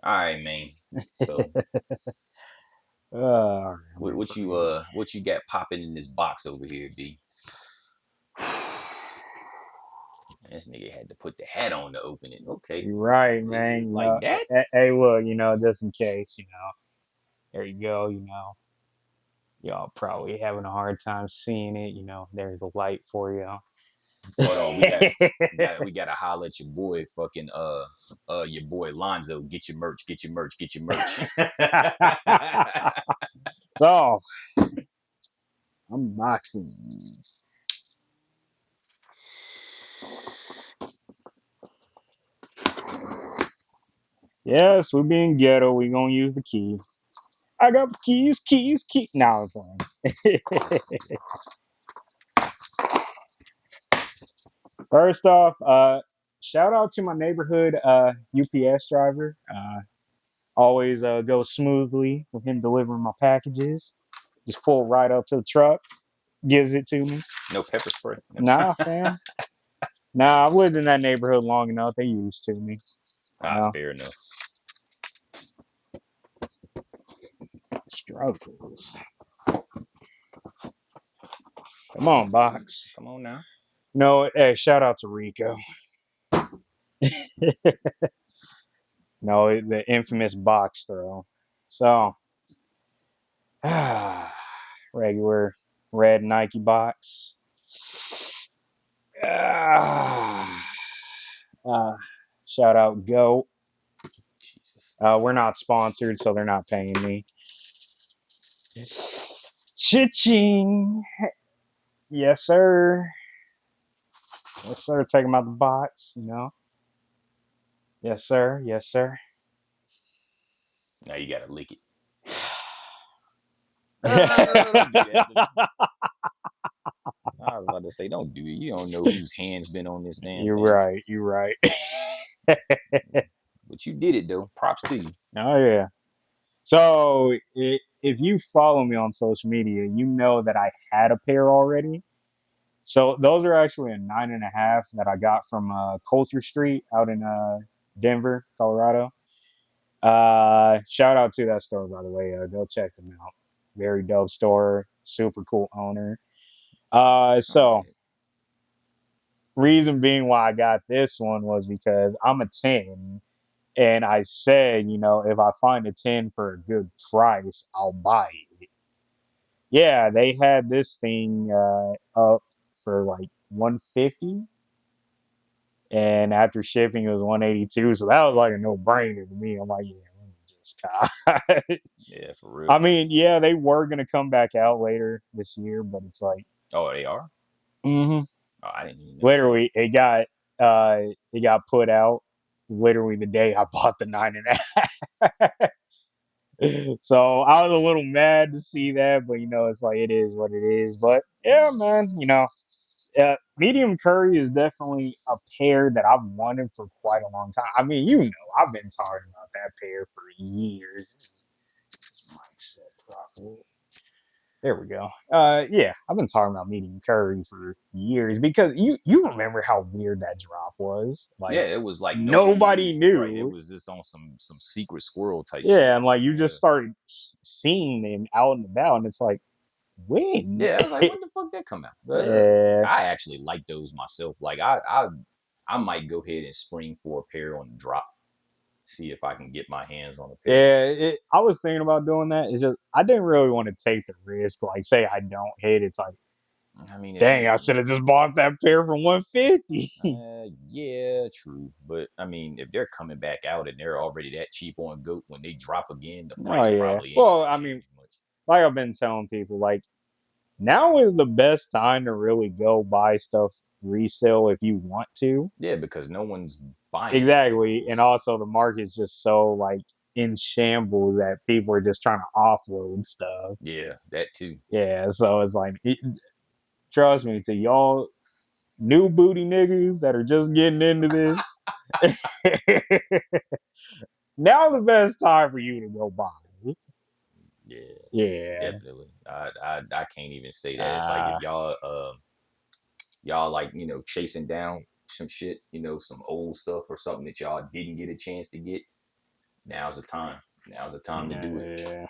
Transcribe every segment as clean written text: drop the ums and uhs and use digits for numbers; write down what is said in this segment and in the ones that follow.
All right, man. So All what, right, what you what you got popping in this box over here, D? This nigga had to put the hat on to open it. Okay, you're right, man. it's like that. Hey, look, just in case, there you go. Y'all probably having a hard time seeing it. There's the light for you. Hold on, we gotta holler at your boy, fucking your boy Lonzo. Get your merch, get your merch, get your merch. So, unboxing. Yes, we're being ghetto. We gonna use the key. I got the keys, keys, keys. Now I'm playing. First off, shout out to my neighborhood UPS driver. Always goes smoothly with him delivering my packages. Just pull right up to the truck, gives it to me. No pepper spray. Nah, fam. Nah, I've lived in that neighborhood long enough. They used to me. You Ah, know, fair enough. struggles. Come on, box. Come on now. No, hey, shout out to Rico. No, the infamous box throw. So, regular red Nike box. Ah, uh, shout out Go. Jesus. We're not sponsored, so they're not paying me. Cha-ching. Yes, sir. Yes, sir. Take them out the box. Yes, sir. Yes, sir. Now you gotta lick it. Don't do that. You're I was about to say, don't do it. You don't know whose hand's been on this damn thing. right. You're right. But you did it though. Props to you. Oh, yeah. So, if you follow me on social media, you know that I had a pair already. So, those are actually a 9.5 that I got from Culture Street out in Denver, Colorado. Shout out to that store, by the way. Go check them out. Very dope store. Super cool owner. Oh So yeah. reason being why I got this one was because I'm a 10, and I said, if I find a 10 for a good price, I'll buy it. Yeah, they had this thing up for like 150, and after shipping it was 182. So that was like a no brainer to me. I'm like, yeah, let me just cop. Yeah, for real. I mean, yeah, they were gonna come back out later this year, but it's like, Oh, they are? mhm. Oh, I didn't even know that. Literally, it got put out literally the day I bought the 9.5. So I was a little mad to see that, but it's like it is what it is. But yeah, man, medium curry is definitely a pair that I've wanted for quite a long time. I mean, I've been talking about that pair for years. This mic set properly. There we go. Yeah, I've been talking about medium curry for years because you remember how weird that drop was. Yeah, Like it was like nobody nobody right. It knew. was just on some secret squirrel type shit. Yeah, and like you just Yeah. started seeing them out and about, and it's like when? Yeah, I was like, when the fuck that come out? Yeah, I actually like those myself. Like I might go ahead and spring for a pair on the drop. See if I can get my hands on a pair. yeah. I was thinking about doing that. It's just I didn't really want to take the risk. Like, say I don't hit, it's like, I mean, if dang, I you should have just bought that pair for 150. yeah, true. But I mean, if they're coming back out and they're already that cheap on Goat, when they drop again, the Oh price yeah. probably ain't Well, gonna I mean, change much. like I've been telling people, like now is the best time to really go buy stuff resale if you want to. Yeah, because no one's buying it. Exactly. And also the market's just so like in shambles that people are just trying to offload stuff. Yeah, that too. Yeah. So it's like, trust me, to y'all new booty niggas that are just getting into this, now the best time for you to go buy. Yeah, Yeah. definitely. I can't even say that. It's like Uh, if y'all like chasing down some shit, some old stuff or something that y'all didn't get a chance to get. Now's the time. Now's the time to do it. Yeah.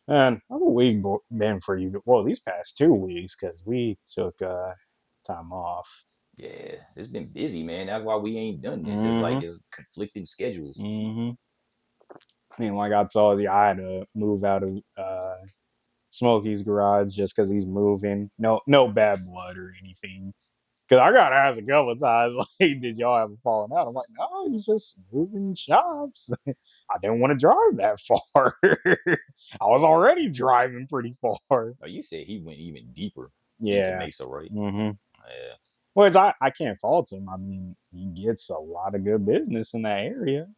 And how's the week been for you? Well, these past 2 weeks because we took time off. Yeah, it's been busy, man. That's why we ain't done this. It's Mm-hmm. like it's conflicting schedules. Mm-hmm. And like I told you, I had to move out of Smokey's garage just because he's moving. No bad blood or anything. Because I got asked a couple of times, like, did y'all have a falling out? I'm like, no, he's just moving shops. I didn't want to drive that far. I was already driving pretty far. Oh, you said he went even deeper into Yeah. Mesa, right? Mm-hmm. Yeah. Which I can't fault him. I mean, he gets a lot of good business in that area.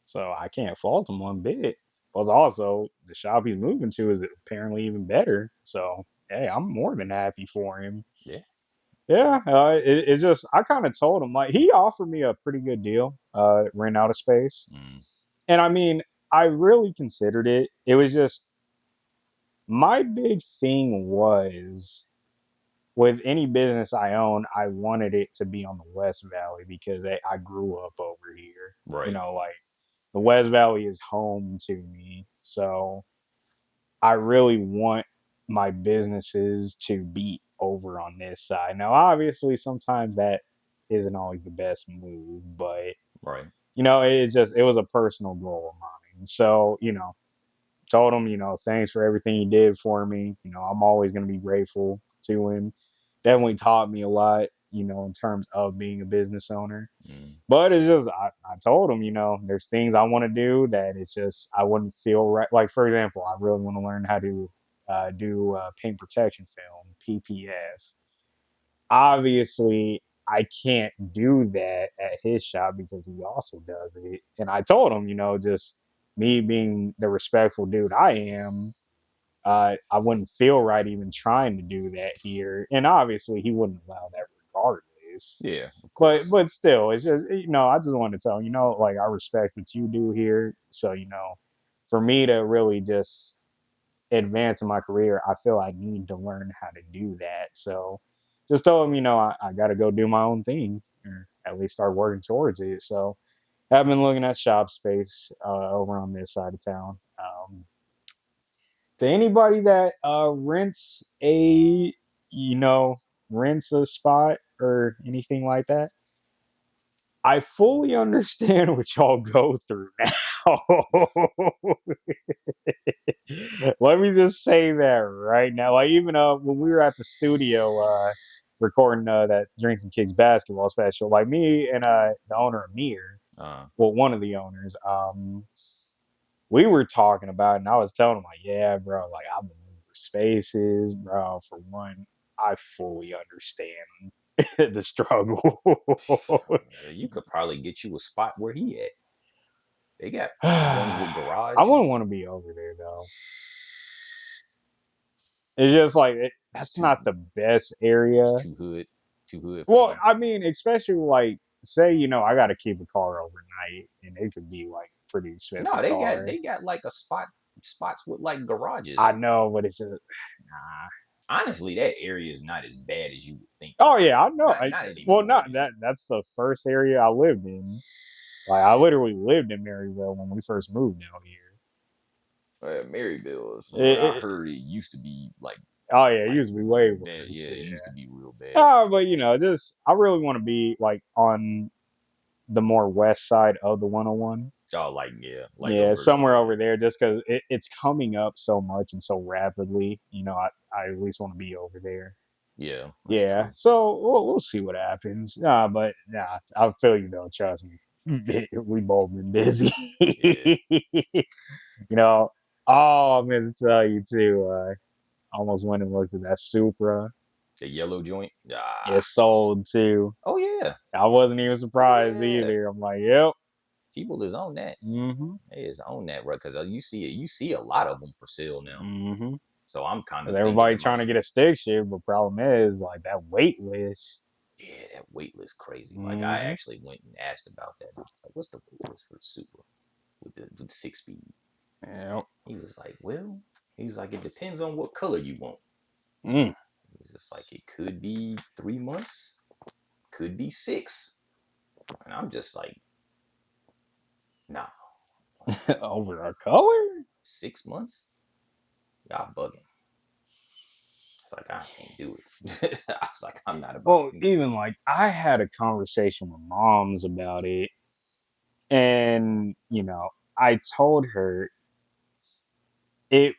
So I can't fault him one bit. But also, the shop he's moving to is apparently even better. So, hey, I'm more than happy for him. Yeah. Yeah, it's just I kind of told him like he offered me a pretty good deal, rent out a space, Mm. and I mean I really considered it. It was just my big thing was with any business I own, I wanted it to be on the West Valley because I grew up over here. Right. You know, like the West Valley is home to me, so I really want my businesses to be over on this side. Now, obviously, sometimes that isn't always the best move, but Right. it was a personal goal of mine. So, told him, thanks for everything he did for me. I'm always going to be grateful to him. Definitely taught me a lot, in terms of being a business owner. Mm. But it's just, I told him, there's things I want to do that it's just, I wouldn't feel right. Like, for example, I really want to learn how to do paint protection film, PPF. Obviously, I can't do that at his shop because he also does it. And I told him, just me being the respectful dude I am, I wouldn't feel right even trying to do that here. And obviously, he wouldn't allow that regardless. Yeah, of course. But still, it's just I just want to tell him, like I respect what you do here. So for me to really just advance in my career, I feel I need to learn how to do that. So just told him, I got to go do my own thing, or at least start working towards it. So I've been looking at shop space over on this side of town. To anybody that rents a spot or anything like that, I fully understand what y'all go through now. Let me just say that right now. Like even when we were at the studio recording that Drinks and Kicks basketball special, like me and the owner Amir, well, one of the owners, we were talking about it, and I was telling him like, yeah, bro, like I've been looking for spaces, bro. For one, I fully understand the struggle. You could probably get you a spot where he at. They got ones with garage. I wouldn't want to be over there though. It's just like that's not the best area. It's too hood. Too hood. Well, I mean, especially like say I got to keep a car overnight, and it could be like pretty expensive. No, they got like a spots with like garages. I know, but it's just nah. Honestly, that area is not as bad as you would think. Oh yeah, I know. Not anymore. Not that. That's the first area I lived in. Like I literally lived in Maryville when we first moved out here. Maryville, I heard it used to be like. Oh yeah, it used to be way worse. Yeah, it used to be real bad. But just I really want to be like on the more west side of the 101. Oh, somewhere over there, just because it's coming up so much and so rapidly. I at least want to be over there. Yeah. Yeah. True. So we'll see what happens. But I feel you though. Trust me, we both been busy. Yeah. Oh, I'm gonna tell you too. Almost went and looked at that Supra. The yellow joint. It sold too. Oh yeah. I wasn't even surprised either. I'm like, yep. People is on that. Mm-hmm. They is on that, right? Because you see a lot of them for sale now. Mm-hmm. So I'm kind of everybody trying to get a stick shift, but problem is like that wait list. Yeah, that wait list crazy. Mm-hmm. Like I actually went and asked about that. I was like, "What's the wait list for the Supra with the 6-speed?" Yeah. He was like, "It depends on what color you want." Mm. He was just like, "It could be 3 months, could be 6," and I'm just like, "Nah." Over a color? 6 months? Y'all bugging. It's like I can't do it. I was like, I'm not about Well, to. even like I had a conversation with moms about it, and I told her it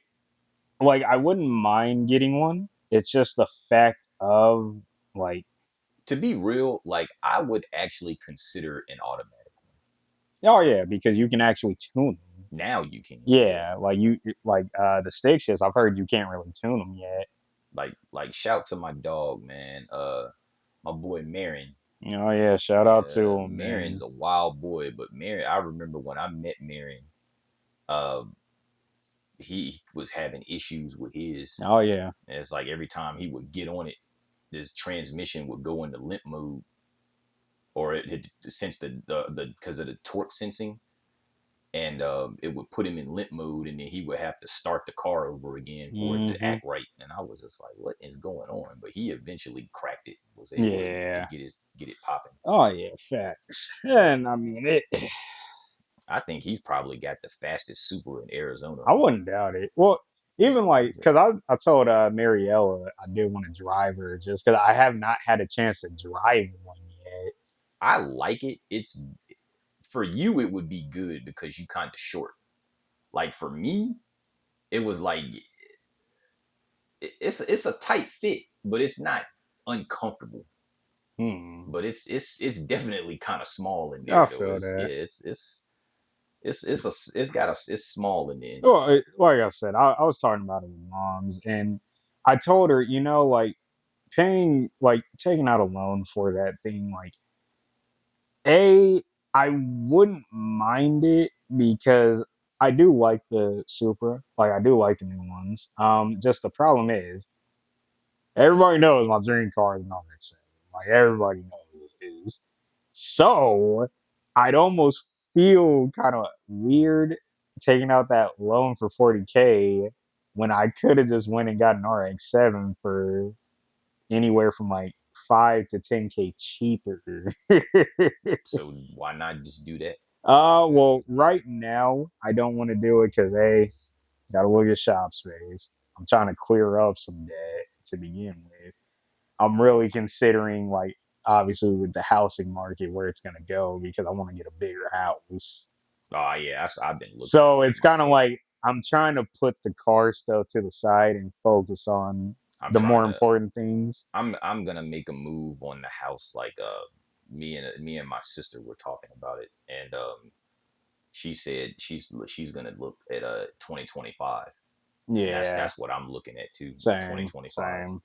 like I wouldn't mind getting one. It's just the fact of like, To be real, like I would actually consider an automatic. oh yeah, because you can actually tune them. Now you can, yeah. Yeah, like the stick shifts. I've heard you can't really tune them yet. Like shout to my dog, man. My boy Marin. Oh yeah, shout out to him, Marin's man. a wild boy, but Marin, I remember when I met Marin, uh, he was having issues with his. Oh yeah, And it's like every time he would get on it, this transmission would go into limp mode, or it since the because of the torque sensing, and it would put him in limp mode, and then he would have to start the car over again for it to hmm, act right. And I was just like, "What is going on?" But he eventually cracked it, was able to yeah. get it popping. Oh yeah, facts. So And I mean it. I think he's probably got the fastest super in Arizona. I wouldn't doubt it. Well, even like because I told Mariella I did want to drive her just because I have not had a chance to drive one yet. I like it. It's for you, it would be good because you kind of short. Like for me, it was like it's a tight fit, but it's not uncomfortable. Hmm. But it's definitely kind of small in I there though. feel It's yeah, that. it's small in the Well, inside. like I said, I was talking about it with moms, and I told her, like paying, like taking out a loan for that thing, like a I wouldn't mind it because I do like the Supra, like I do like the new ones. Just the problem is everybody knows my dream car is not that same. Like everybody knows it is. So I'd almost feel kind of weird taking out that loan for 40K when I could have just went and got an RX-7 for anywhere from like 5 to 10K cheaper. So why not just do that? Well, right now I don't want to do it because gotta look at shop space. I'm trying to clear up some debt to begin with. I'm really considering like obviously with the housing market where it's gonna go because I want to get a bigger house. Oh yeah, I've been looking at So that it's kind of myself. like I'm trying to put the car stuff to the side and focus on I'm the trying more to. important things. I'm gonna make a move on the house. Like me and my sister were talking about it, and she said she's gonna look at 2025, and Yeah, that's what I'm looking at too. same, 2025. same.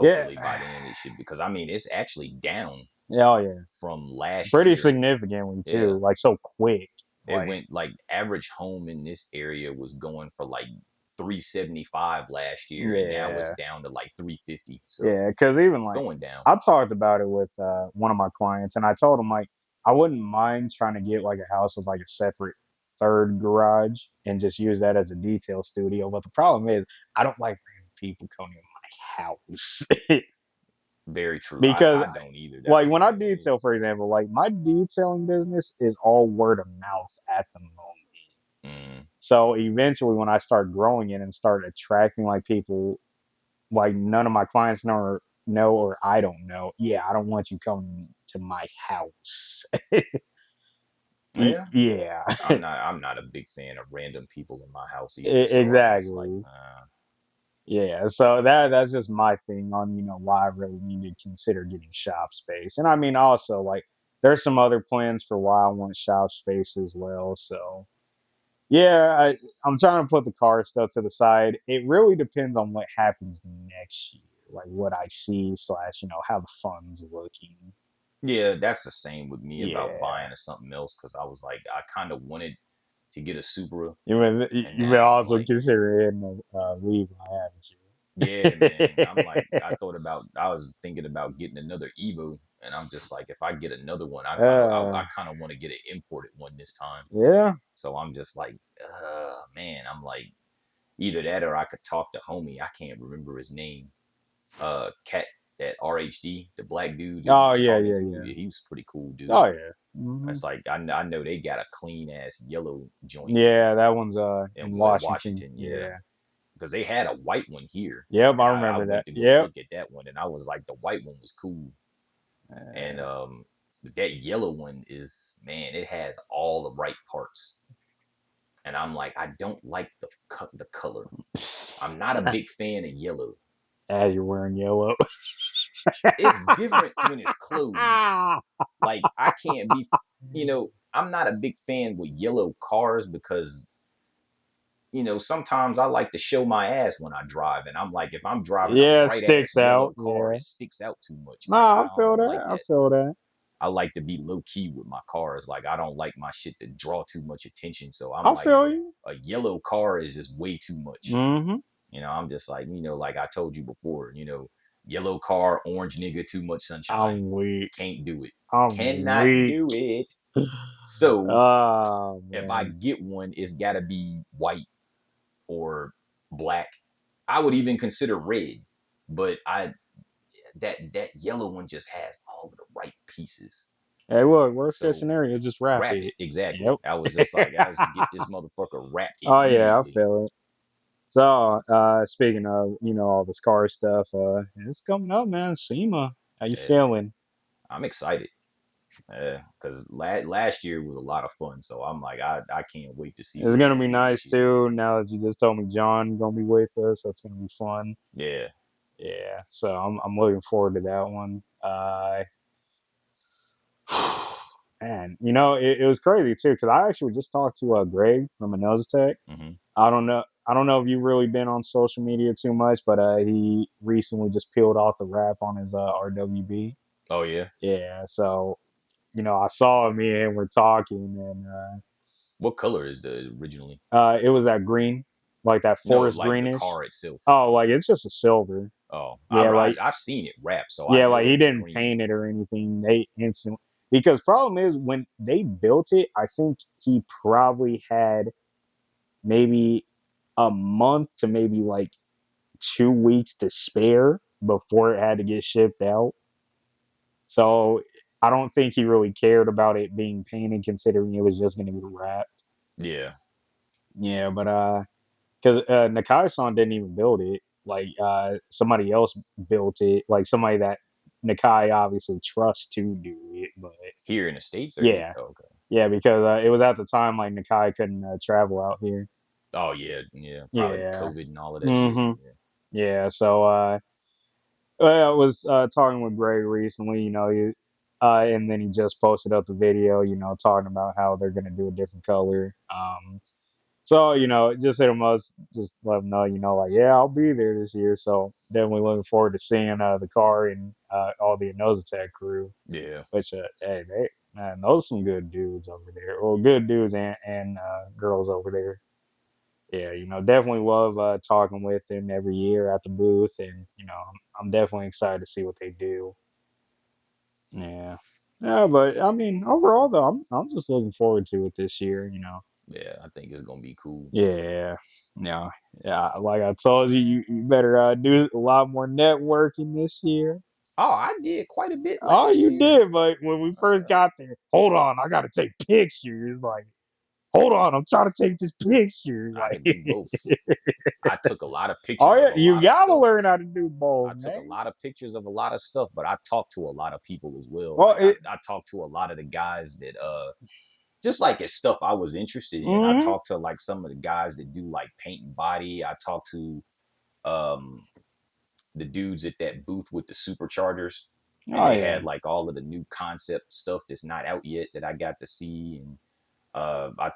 Yeah, Hopefully by then it should, because I mean it's actually down yeah, oh yeah, from last pretty year. significantly Yeah, too. Like so quick. it Like went like average home in this area was going for like 375 last year, and now it's yeah, down to like 350. So yeah. Because even it's like going down. I talked about it with one of my clients, and I told him like I wouldn't mind trying to get like a house with like a separate third garage and just use that as a detail studio. But the problem is I don't like random people coming in my house Very true. because I don't either. That's like when I one thing. detail, for example, like my detailing business is all word of mouth at the moment. Mm, So eventually, when I start growing it and start attracting like people, like none of my clients know or I don't know. Yeah, I don't want you coming to my house. yeah, Yeah, I'm not a big fan of random people in my house either. So I'm just like, exactly. Yeah, so that's just my thing on why I really need to consider getting shop space, and I mean also like there's some other plans for why I want shop space as well. So yeah, I'm trying to put the car stuff to the side. It really depends on what happens next year, like what I see slash how the funds looking. yeah, that's the same with me about Yeah, buying or something else, because I was like, I kind of wanted to get a Supra, you've and been now I'm also like, considering Levi, haven't yeah, man, I'm like, you? I was thinking about getting another Evo, and I'm just like, if I get another one, I uh, kind of want to get an imported one this time. yeah, So I'm just like, man, I'm like, either that or I could talk to homie. I can't remember his name. Cat at RHD, the black dude that we oh was yeah, talking yeah, to. yeah, Yeah, he was a pretty cool dude. oh yeah. Hmm. It's like I know they got a clean ass yellow joint Yeah, that one's in in Washington. Washington. Yeah, Yeah. because they had a white one here, Yep, and I I remember that. went to go Yep. look at that one, and I was like, the white one was cool, and Uh, that yellow one is, man, it has all the right parts, and I'm like, I don't like the color. I'm not a big fan of yellow. as you're wearing yellow. It's different when it's clothes. Like I can't be, I'm not a big fan with yellow cars because sometimes I like to show my ass when I drive, and I'm like, if I'm driving a Yeah, it bright ass sticks yellow out. car, Yeah. it sticks out too much. Like Nah, I I feel don't that. like I that. feel that. I like to be low key with my cars. Like I don't like my shit to draw too much attention. So I'm I like, feel you. a yellow car is just way too much. Mm-hmm. I'm just like, like I told you before, yellow car, orange nigga, too much sunshine. I'm weak. Can't do it. I'm Cannot weak. do it. So Oh if I man. get one, it's gotta be white or black. I would even consider red, but that yellow one just has all of the right pieces. Hey, look, worst case So scenario, just wrap wrap it it. exactly. Yep. I was just like, I just get this motherfucker wrapped Oh yeah, I immediately. feel it. So, speaking of, all this car stuff, it's coming up, man. SEMA. How you Yeah, feeling? I'm excited. Because last year was a lot of fun, so I'm like, I can't wait to see It's what it's gonna gonna be be nice this year. too. Now that you just told me John gonna be with us, that's gonna be fun. Yeah. Yeah, so I'm looking forward to that one. Man, it was crazy too because I actually just talked to Greg from Tech. Hmm. I don't know if you've really been on social media too much, but he recently just peeled off the wrap on his RWB. Oh yeah. Yeah, so I saw him, me and him were talking, and What color is the originally? it was that green, like that No, forest like the greenish. car itself. Oh, like it's just a silver. Oh, Yeah, like I've seen it wrapped, so I yeah, know like it he was didn't green. paint it or anything. They instantly because problem is when they built it, I think he probably had maybe a month to maybe like 2 weeks to spare before it had to get shipped out. So I don't think he really cared about it being painted, considering it was just going to be wrapped. Yeah. Yeah, but because Nakai-san didn't even build it. Like somebody else built it. Like somebody that Nakai obviously trusts to do it. But Here in the States, or here? yeah, Oh, okay. yeah, because it was at the time like Nakai couldn't travel out here. Oh yeah, yeah. Probably Yeah. COVID and all of that shit. Mm-hmm. Yeah. Yeah. So I was talking with Greg recently. And then he just posted up the video. Talking about how they're gonna do a different color. So, just hit him up, just let him know, like, yeah, I'll be there this year. So definitely looking forward to seeing the car and all the Tech crew. Yeah. Which, hey, man, those are some good dudes over there. Well, good dudes and girls over there. Yeah, definitely love talking with him every year at the booth. And, I'm definitely excited to see what they do. Yeah. Yeah, but I mean, overall though, I'm just looking forward to it this year. Yeah, I think it's gonna be cool. Yeah, yeah, yeah. Like I told you, you better do a lot more networking this year. Oh, I did quite a bit Oh, last you year. did, but when we first got there, hold on, I gotta take pictures. Like, hold on, I'm trying to take this picture. I Like, could do both. I took a lot of oh pictures yeah, of a you lot of gotta stuff. learn how to do both, I took a man. lot of pictures of a lot of stuff, but I talked to a lot of people as well. Well, Like I talked to a lot of the guys that just like it's stuff I was interested in. I mm-hmm. talked to like some of the guys that do like paint and body. I talked to um the dudes at that booth with the superchargers, and Oh they yeah, had like all of the new concept stuff that's not out yet that I got to see. And I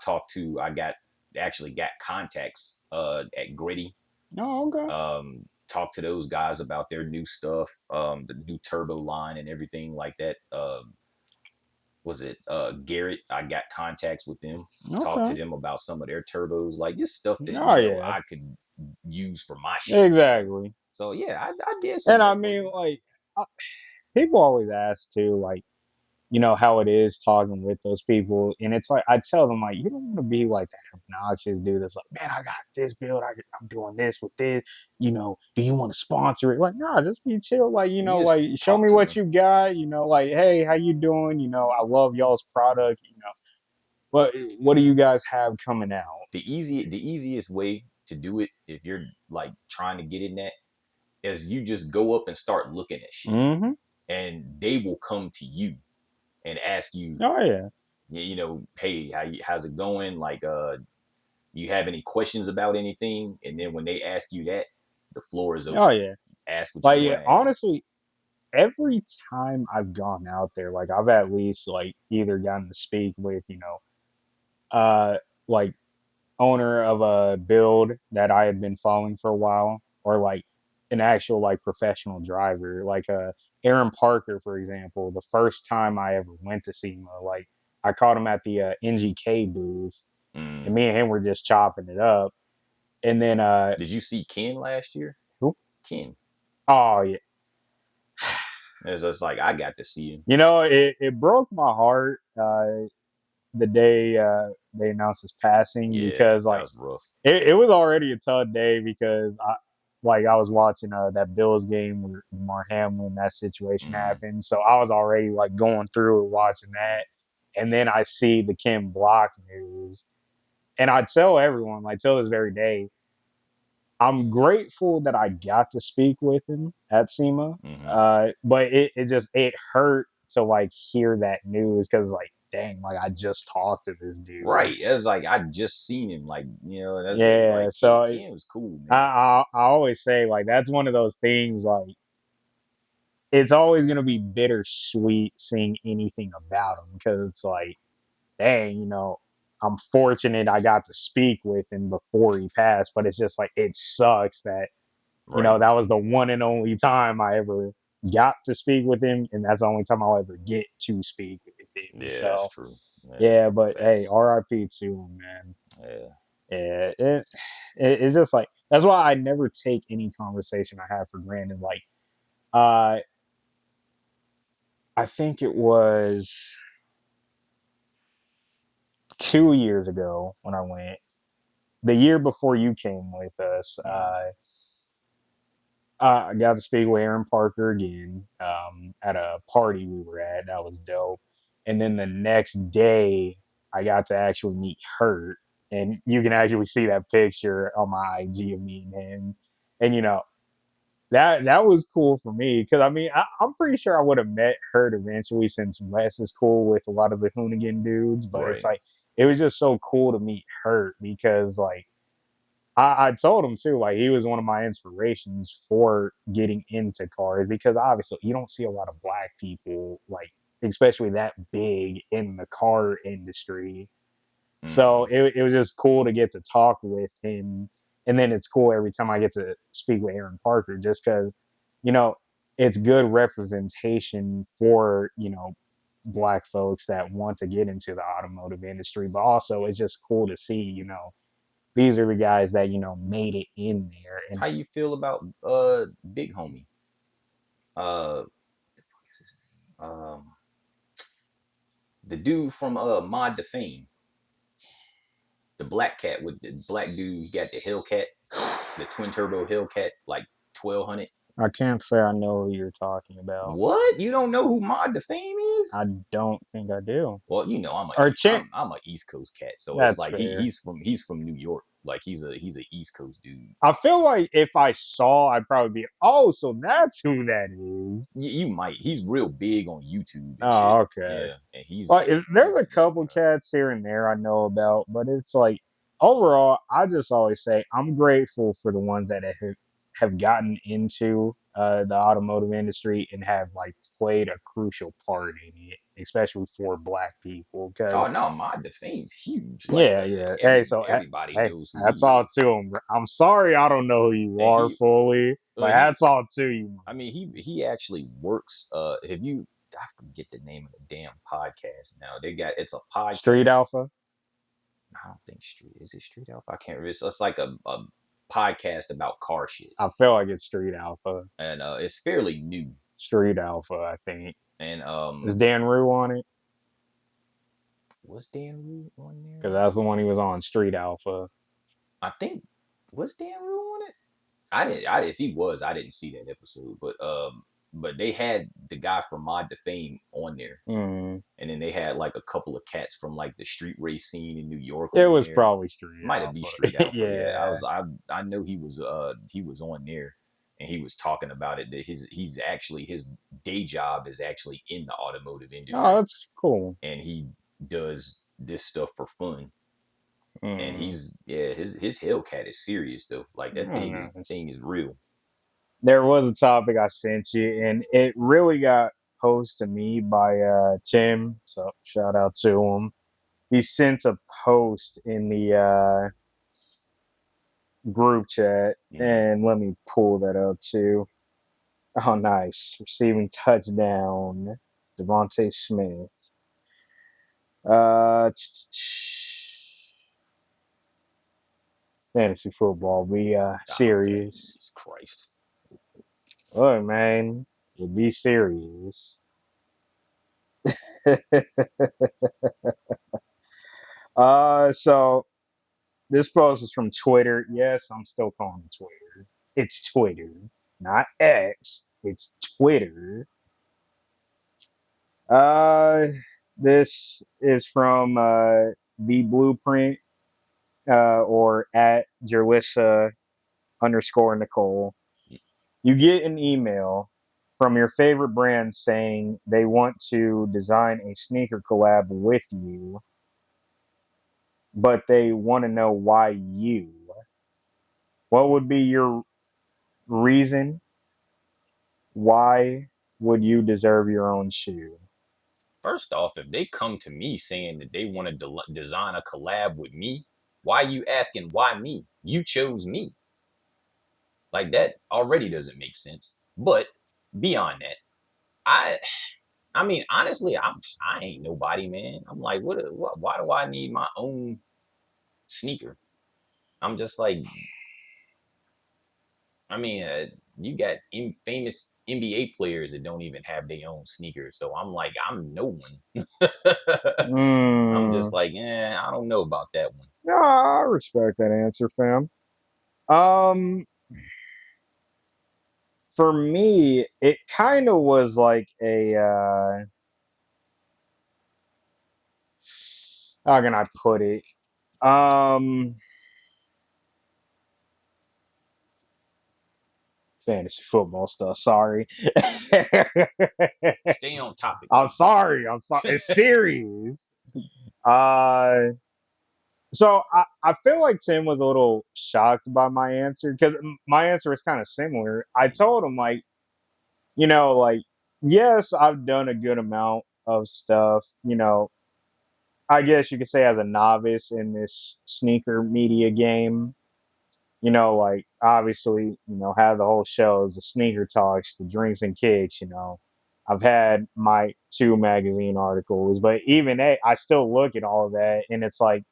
actually got contacts at Gritty. oh okay. Talked to those guys about their new stuff, the new turbo line and everything like that. Was it Garrett? I got contacts with them. Talked to Okay. them about some of their turbos, like just stuff that Oh yeah, I could use for my shit. exactly. So yeah, I did some And I mean, networking. like, people always ask too, like, you know how it is talking with those people, and it's like I tell them like you don't want to be like that obnoxious dude that's like, man, I got this build, I'm doing this with this, you know, do you want to sponsor it? Like, nah, just be chill, like, you know, You just like show talk me to what them. you got, you know, like, hey, how you doing? You know, I love y'all's product, you know, what do you guys have coming out? The easiest way to do it if you're like trying to get in that is you just go up and start looking at shit, Mm-hmm. and they will come to you and ask you, Oh yeah. you know, hey, how's it going? Like, you have any questions about anything? And then when they ask you that, the floor is Oh open. yeah. Ask what you Like want yeah, to ask. honestly, every time I've gone out there, like I've at least like either gotten to speak with, you know, like owner of a build that I had been following for a while, or like an actual like professional driver, like Aaron Parker, for example. The first time I ever went to SEMA, like I caught him at the NGK booth, and Mm. me and him were just chopping it up. And then Did you see Ken last year? who- Ken. oh yeah, It's just like I got to see him. you know, it broke my heart the day they announced his passing, Yeah, because that like was rough. it was already a tough day, because I was watching that Bills game where Mark Hamlin, that situation Mm. happened. So I was already like going through it watching that. And then I see the Ken Block news. And I tell everyone, like till this very day, I'm grateful that I got to speak with him at SEMA. Mm-hmm. But it hurt to like hear that news, because like dang, like I just talked to this dude. Right. It was like I just seen him. Like, you know, that's Yeah, like so Ken was cool, I, man. I always say like that's one of those things, like it's always gonna be bittersweet seeing anything about him, because it's like, dang, you know, I'm fortunate I got to speak with him before he passed, but it's just like it sucks that, you know, Right. that was the one and only time I ever got to speak with him, and that's the only time I'll ever get to speak with him. Yeah, that's So true. Yeah. yeah, but hey, Facts. R.I.P. to him, man. Yeah. Yeah, it's just like that's why I never take any conversation I have for granted. Like, uh, I think it was 2 years ago when I went. The year before you came with us, Mm. I got to speak with Aaron Parker again at a party we were at. That was dope. And then the next day, I got to actually meet Hurt, and you can actually see that picture on my IG of me and him. And you know, that was cool for me, because I mean I'm pretty sure I would have met Hurt eventually, since Wes is cool with a lot of the Hoonigan dudes. But it's Right. like it was just so cool to meet Hurt, because like I told him too, like he was one of my inspirations for getting into cars, because obviously you don't see a lot of black people like especially that big in the car industry. So Mm. it was just cool to get to talk with him. And then it's cool every time I get to speak with Aaron Parker, just because, you know, it's good representation for, you know, black folks that want to get into the automotive industry. But also it's just cool to see, you know, these are the guys that, you know, made it in there. How And you feel about Big Homie? The fuck is his name? The dude from Mod the Fame. The black cat with the black dude, he got the Hellcat, the twin turbo Hellcat, like 1200. I can't say I know who you're talking about. What? You don't know who Mod the Fame I is? don't think I do. Well, you know, Or Ch- I'm a East Coast cat, so it's that's like fair. he's from New York. Like he's a East Coast dude. I feel like if I saw, I'd probably be, oh, so that's who that is. You might. He's real big on YouTube and shit. Oh, okay. Yeah, and Like, there's he's a couple cats here and there I know about, but it's like overall, I just always say I'm grateful for the ones that have gotten into the automotive industry and have like played a crucial part in it, especially for black people. Because oh no, Mod the Fame's huge. Like yeah, yeah. Hey, so everybody hey, knows who hats he off is, to him. I'm sorry I don't know who you and are fully, but he hats off to you. I mean, he actually works. Have you? I forget the name of the damn podcast now. They got it's a Street podcast. Alpha. I don't think Street is it Street Alpha. I can't remember. It's like a podcast about car shit, I feel like it's Street Alpha. and it's fairly new. Street Alpha, I think. And Is Dan Rue on it? was Dan Rue on there? Because that's the one he was on, Street Alpha. I think was Dan Rue on it. If he was, I didn't see that episode. But they had the guy from Mod to Fame on there, Mm. and then they had like a couple of cats from like the street race scene in New York. It was probably Street Might Alpha. have been Street Alpha. Yeah. I know he was on there, and he was talking about it that his day job is actually in the automotive industry. Oh, that's cool. And he does this stuff for fun. And his Hellcat is serious though. Like that thing is real. There was a topic I sent you, and it really got posed to me by Tim. So shout out to him. He sent a post in the group chat, and let me pull that up too. Oh, nice. Receiving touchdown, Devontae Smith. Fantasy football, be serious. Jesus Christ. Look, man, you be serious. So this post is from Twitter. Yes, I'm still calling it Twitter. It's Twitter, not X. It's Twitter. This is from the Blueprint, or at Jerlissa_Nicole. You get an email from your favorite brand saying they want to design a sneaker collab with you, but they want to know why you. What would be your reason? Why would you deserve your own shoe? First off, if they come to me saying that they want to design a collab with me, why are you asking why me? You chose me. Like that already doesn't make sense. But beyond that, I mean, honestly, I ain't nobody, man. I'm like, why do I need my own sneaker? I'm just like, I mean, you got famous NBA players that don't even have their own sneakers. So I'm like, I'm no one. I'm just like, I don't know about that one. No, I respect that answer, fam. For me, it kind of was like a, how can I put it? Fantasy football stuff. Sorry. Stay on topic. I'm sorry. It's serious. So I feel like Tim was a little shocked by my answer, because my answer is kind of similar. I told him, like, yes, I've done a good amount of stuff, I guess you could say as a novice in this sneaker media game. Obviously, have the whole shows, the sneaker talks, the drinks and kicks, I've had my 2 magazine articles, but even I still look at all of that, and it's like,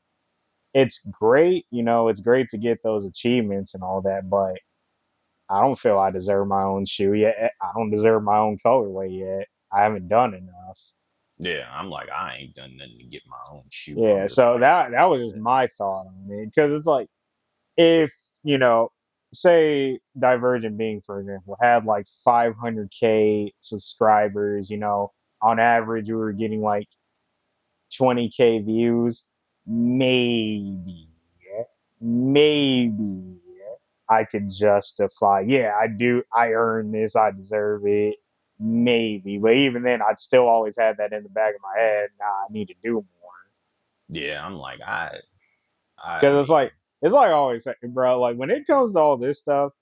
it's great, it's great to get those achievements and all that, but I don't feel I deserve my own shoe yet. I don't deserve my own colorway yet. I haven't done enough. Yeah, I'm like, I ain't done nothing to get my own shoe. Yeah, so that was just my thought on it, because it's like, if, say Divergent Being, for example, had like 500K subscribers, on average we were getting like 20K views, maybe I could justify, I earned this, I deserve it, maybe. But even then, I'd still always have that in the back of my head, I need to do more. Yeah, I'm like, because it's like I always say, bro, like, when it comes to all this stuff,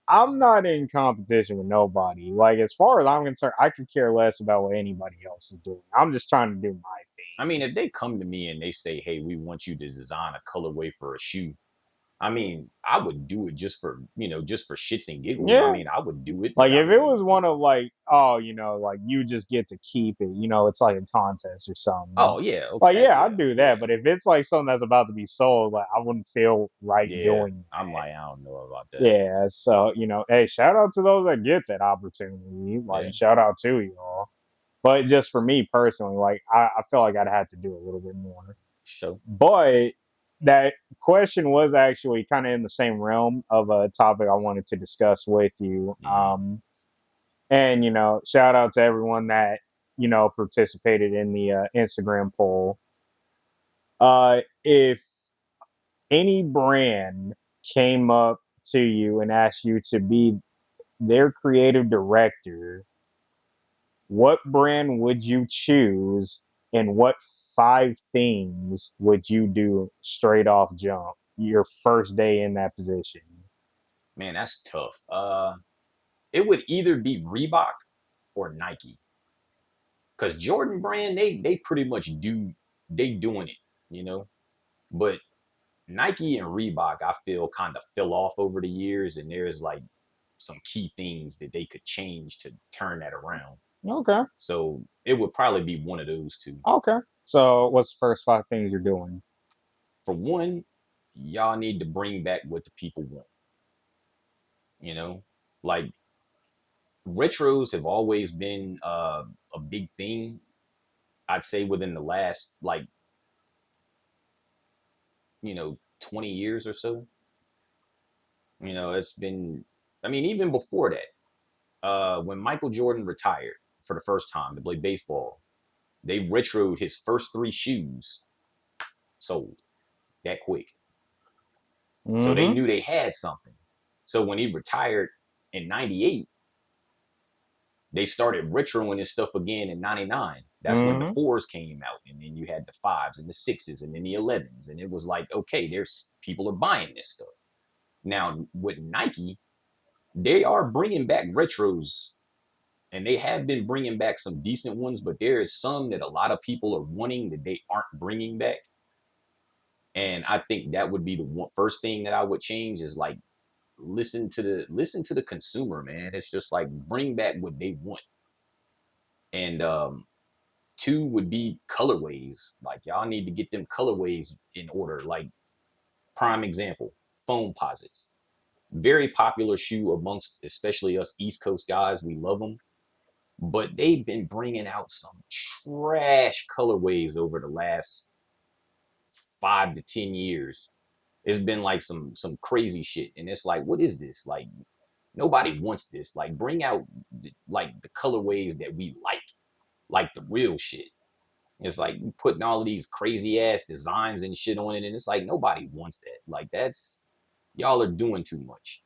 I'm not in competition with nobody. Like, as far as I'm concerned, I could care less about what anybody else is doing. I'm just trying to do my thing. I mean, if they come to me and they say, hey, we want you to design a colorway for a shoe, I mean, I would do it just for shits and giggles. Yeah. I mean, I would do it. Like, if it was one of, like, like, you just get to keep it, it's like a contest or something. Oh, yeah. Okay, like, I'd do that. Yeah. But if it's, like, something that's about to be sold, like, I wouldn't feel right doing that. I'm like, I don't know about that. Yeah, so, hey, shout out to those that get that opportunity. Like, shout out to y'all. But just for me personally, like I feel like I'd have to do a little bit more. So, But that question was actually kind of in the same realm of a topic I wanted to discuss with you. mm-hmm. And shout out to everyone that participated in the Instagram poll. If any brand came up to you and asked you to be their creative director, what brand would you choose and what 5 things would you do straight off jump your first day in that position? Man, that's tough. It would either be Reebok or Nike, because Jordan brand they pretty much they doing it, you know. But Nike and Reebok, I feel kind of fell off over the years, and there's like some key things that they could change to turn that around. Okay. So it would probably be one of those two. Okay. So what's the first 5 things you're doing? For one, y'all need to bring back what the people want. You know, like retros have always been a big thing. I'd say within the last 20 years or so. It's been. I mean, even before that, when Michael Jordan retired for the first time to play baseball, they retroed his first 3 shoes, sold that quick. So they Mm-hmm. knew they had something. So when he retired in '98, they started retroing his stuff again in '99. That's when the Mm-hmm. fours came out, and then you had the fives and the sixes, and then the 11s, and it was like, okay, there's people are buying this stuff now. With Nike, they are bringing back retros, and they have been bringing back some decent ones, but there is some that a lot of people are wanting that they aren't bringing back. And I think that would be the first thing that I would change is like listen to the consumer, man. It's just like bring back what they want. And two would be colorways. Like y'all need to get them colorways in order. Like prime example, foam posits. Very popular shoe amongst especially us East Coast guys. We love them, but they've been bringing out some trash colorways over the last 5 to 10 years. It's been like some crazy shit, and it's like, what is this? Like nobody wants this. Like bring out the colorways that we like the real shit. It's like putting all of these crazy ass designs and shit on it, and it's like nobody wants that. Like that's y'all are doing too much.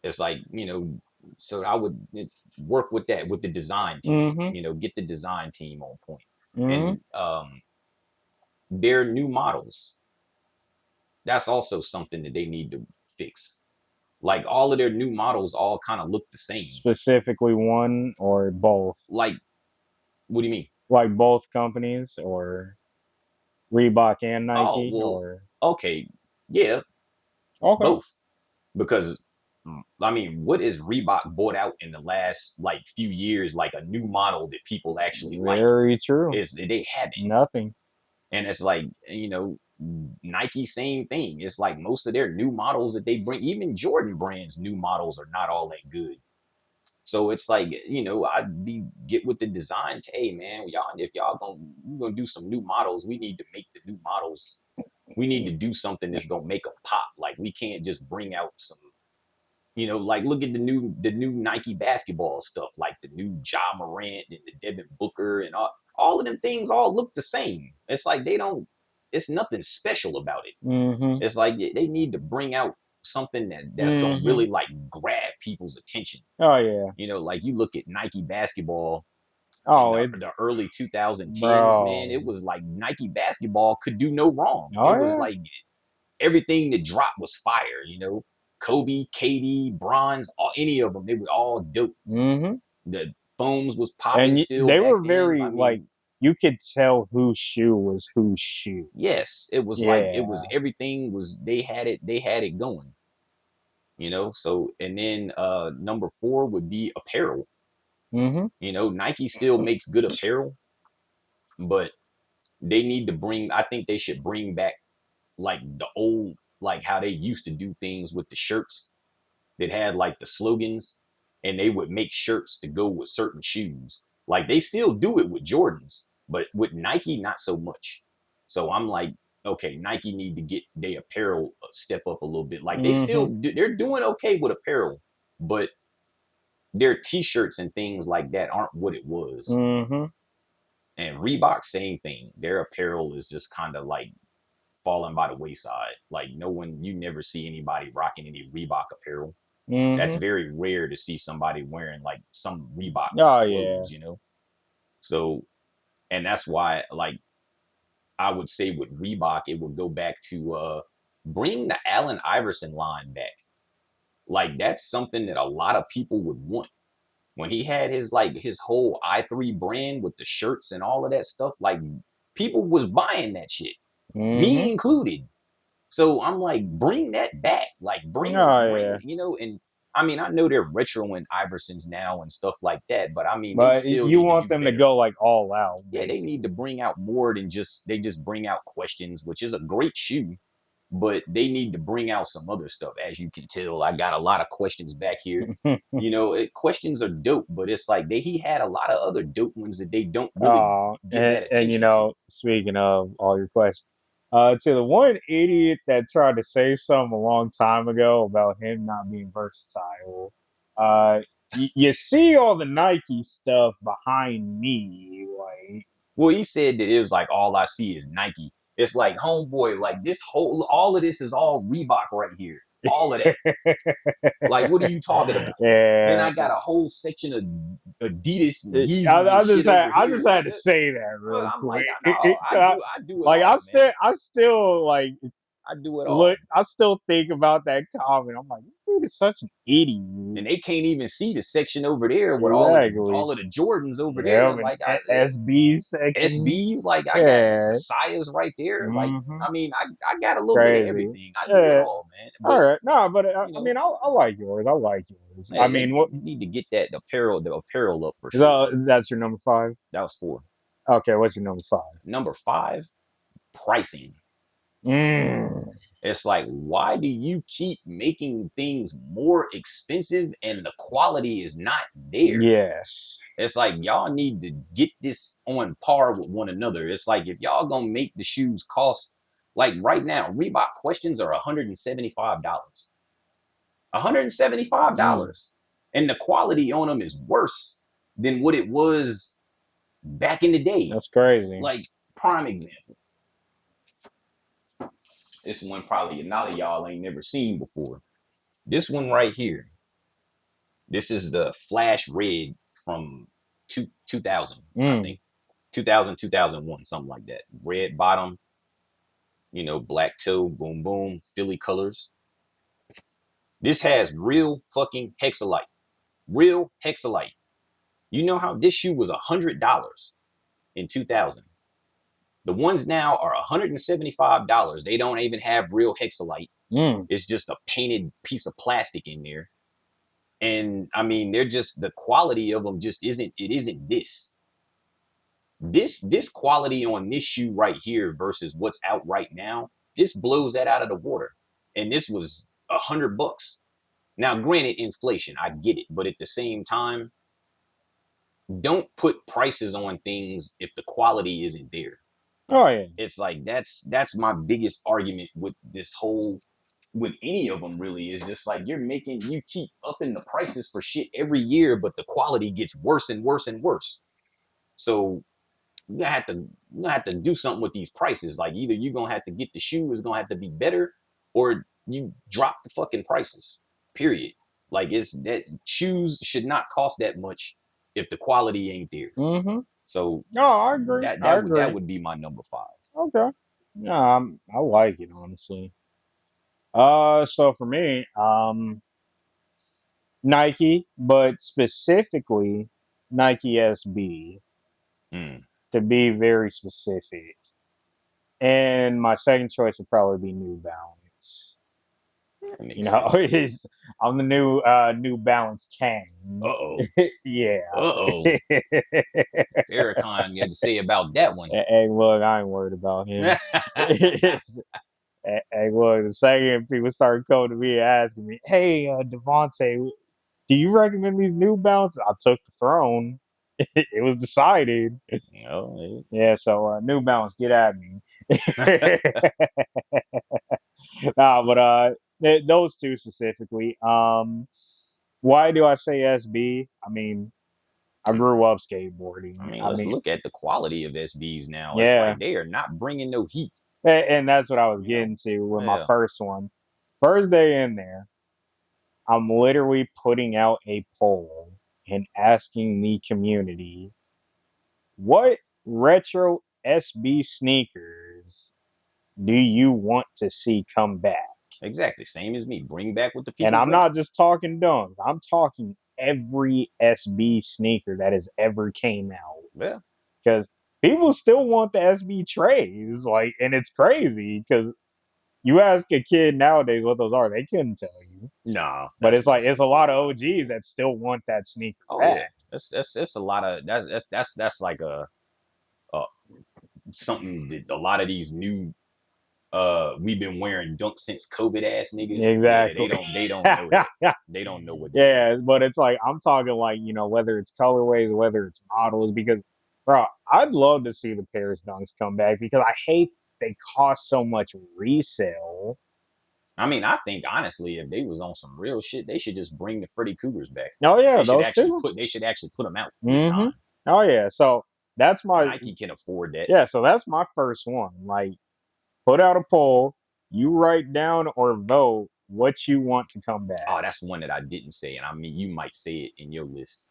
It's like so I would work with that with the design team. Mm-hmm. Get the design team on point, Mm-hmm. and their new models. That's also something that they need to fix. Like all of their new models all kind of look the same. Specifically one or both? Like, what do you mean? Like both companies or Reebok and Oh Nike well, or okay, yeah, okay. both. Because I mean, what is Reebok bought out in the last few years? Like a new model that people actually like Very true. is they haven't. Nothing. And it's like Nike, same thing. It's like most of their new models that they bring, even Jordan brand's new models are not all that good. So it's like I'd be get with the design. Hey man, y'all, if y'all gonna do some new models, we need to make the new models. We need to do something that's gonna make them pop. Like we can't just bring out some like look at the new Nike basketball stuff, like the new Ja Morant and the Devin Booker and all of them things all look the same. It's like they don't. It's nothing special about it. Mm-hmm. It's like they need to bring out something that's gonna Mm-hmm. really like grab people's attention. Oh yeah. Like you look at Nike basketball in Oh, the it's early 2010s, man. It bro. was like Nike basketball could do no wrong. Oh It was yeah. like everything that dropped was fire. Kobe, KD, Bronze, any of them, they were all dope. Mm-hmm. The foams was popping And still they back were then. very I like mean, you could tell whose shoe was whose shoe. yes, it was like it Yeah. was everything was they had it going. So and then number 4 would be apparel. Mm-hmm. Nike still makes good apparel, but they need to I think they should bring back like the old, like how they used to do things with the shirts that had like the slogans, and they would make shirts to go with certain shoes. Like they still do it with Jordans, but with Nike, not so much. So I'm like, okay, Nike need to get their apparel step up a little bit. Like they still Mm-hmm. they're doing okay with apparel, but their t-shirts and things like that aren't what it was. Mm-hmm. And Reebok, same thing. Their apparel is just kind of like falling by the wayside. Like no one, you never see anybody rocking any Reebok apparel. That's Mm-hmm. very rare to see somebody wearing like some Reebok Oh yeah. clothes, you know? So, and that's why, like, I would say with Reebok, it would go back to bring the Allen Iverson line back. Like, that's something that a lot of people would want. When he had his whole I3 brand with the shirts and all of that stuff, like people was buying that shit, Mm-hmm. me included. So I'm like, bring that back, like Oh bring, yeah. you know. And I mean, I know they're retroing Iversons now and stuff like that, but I mean, they But still you need to want do them to better. go like all out, Yeah, they need to basically. bring out more than just they just bring out questions, which is a great shoe, but they need to bring out some other stuff. As you can tell, I got a lot of questions back here. You know, questions are dope, but it's like he had a lot of other dope ones that they don't really give that And attention to. speaking of all your questions, to the one idiot that tried to say something a long time ago about him not being versatile, you see all the Nike stuff behind me, like Well, he said that it was like all I see is Nike. It's like homeboy, like this whole all of this is all Reebok right here. All of that. Like, what are you talking about? Then yeah. I got a whole section of Adidas and Yeezys and I shit over I here. just had Like, to say that well, real I'm like, quick. I know, I do it Like all, man. I still like I do it look. all. I still think about that comment. I'm like, this dude is such an idiot. And they can't even see the section over there with Exactly. all of the Jordans over there. Yeah, Like SB section. SBs, like I got Yeah. Messiahs right there. Like, Mm-hmm. I mean, I got a little bit of Crazy. everything. I do it Yeah. all, man. All But right. No, but you I know, mean, I like yours. I like yours. I they mean, what? need to get that the apparel up for sure. So that's your number 5. That was 4. Okay, what's your number 5? Number 5, pricing. Mm. It's like, why do you keep making things more expensive and the quality is not there? Yes. It's like y'all need to get this on par with one another. It's like if y'all gonna make the shoes cost, like right now, Reebok questions are $175. Mm. $175. And the quality on them is worse than what it was back in the day. That's crazy. Like, prime example. This one probably a lot of y'all ain't never seen before. This one right here. This is the Flash Red from 2000, I think. 2000, 2001, something like that. Red bottom, you know, black toe, boom, boom, Philly colors. This has real fucking hexalite. Real hexalite. You know how this shoe was $100 in 2000. The ones now are $175. They don't even have real hexalite. Mm. It's just a painted piece of plastic in there. And I mean, they're just, the quality of them just isn't, it isn't this. This quality on this shoe right here versus what's out right now, this blows that out of the water. And this was $100. Now, granted, inflation, I get it, but at the same time, don't put prices on things if the quality isn't there. Oh yeah. It's like that's my biggest argument with this whole, with any of them really, is just like you keep upping the prices for shit every year, but the quality gets worse and worse and worse. So you have to do something with these prices. Like either you're gonna have to get the shoe is gonna have to be better, or you drop the fucking prices. Period. Like it's that shoes should not cost that much if the quality ain't there. Mm-hmm. So No, I agree. that would be my number 5. Okay. Yeah, I like it honestly. So for me, Nike, but specifically Nike SB, Mm, to be very specific. And my second choice would probably be New Balance. that You makes know, sense. I'm the New Balance king. Uh-oh. Yeah. Uh-oh. Farrakhan, you had to say about that one. Hey, look, I ain't worried about him. Hey, look, the second people started coming to me and asking me, hey, Devontae, do you recommend these New Balances? I took the throne. it was decided. Oh, Yeah, so New Balance, get at me. Nah, but those two specifically. Why do I say SB? I mean, I grew up skateboarding. I mean, I let's mean, look at the quality of SBs now. It's yeah, like they are not bringing no heat. and that's what I was You know? getting to with my Yeah. first one. First day in there, I'm literally putting out a poll and asking the community, what retro SB sneakers do you want to see come back? Exactly. Same as me. Bring back what the And people I'm want. not just talking dunks. I'm talking every SB sneaker that has ever came out. Yeah. Because people still want the SB trays. Like, and it's crazy because you ask a kid nowadays what those are, they couldn't tell you. Nah. But it's like that's it's a lot of OGs that still want that sneaker Oh yeah. back. That's a lot of that's like a something that a lot of these new we've been wearing dunk since COVID ass niggas. Exactly. Yeah, they don't know that. They don't know what. Yeah, but it's like I'm talking like, you know, whether it's colorways, whether it's models, because bro, I'd love to see the Paris Dunks come back because I hate they cost so much resale. I mean, I think honestly, if they was on some real shit, they should just bring the Freddy Cougars back. Oh yeah, They should those actually two. they should actually put them out this time. Oh yeah, so that's my Nike can afford that. yeah. So that's my first one. Like, put out a poll. You write down or vote what you want to come back. Oh, that's one that I didn't say, and I mean, you might say it in your list.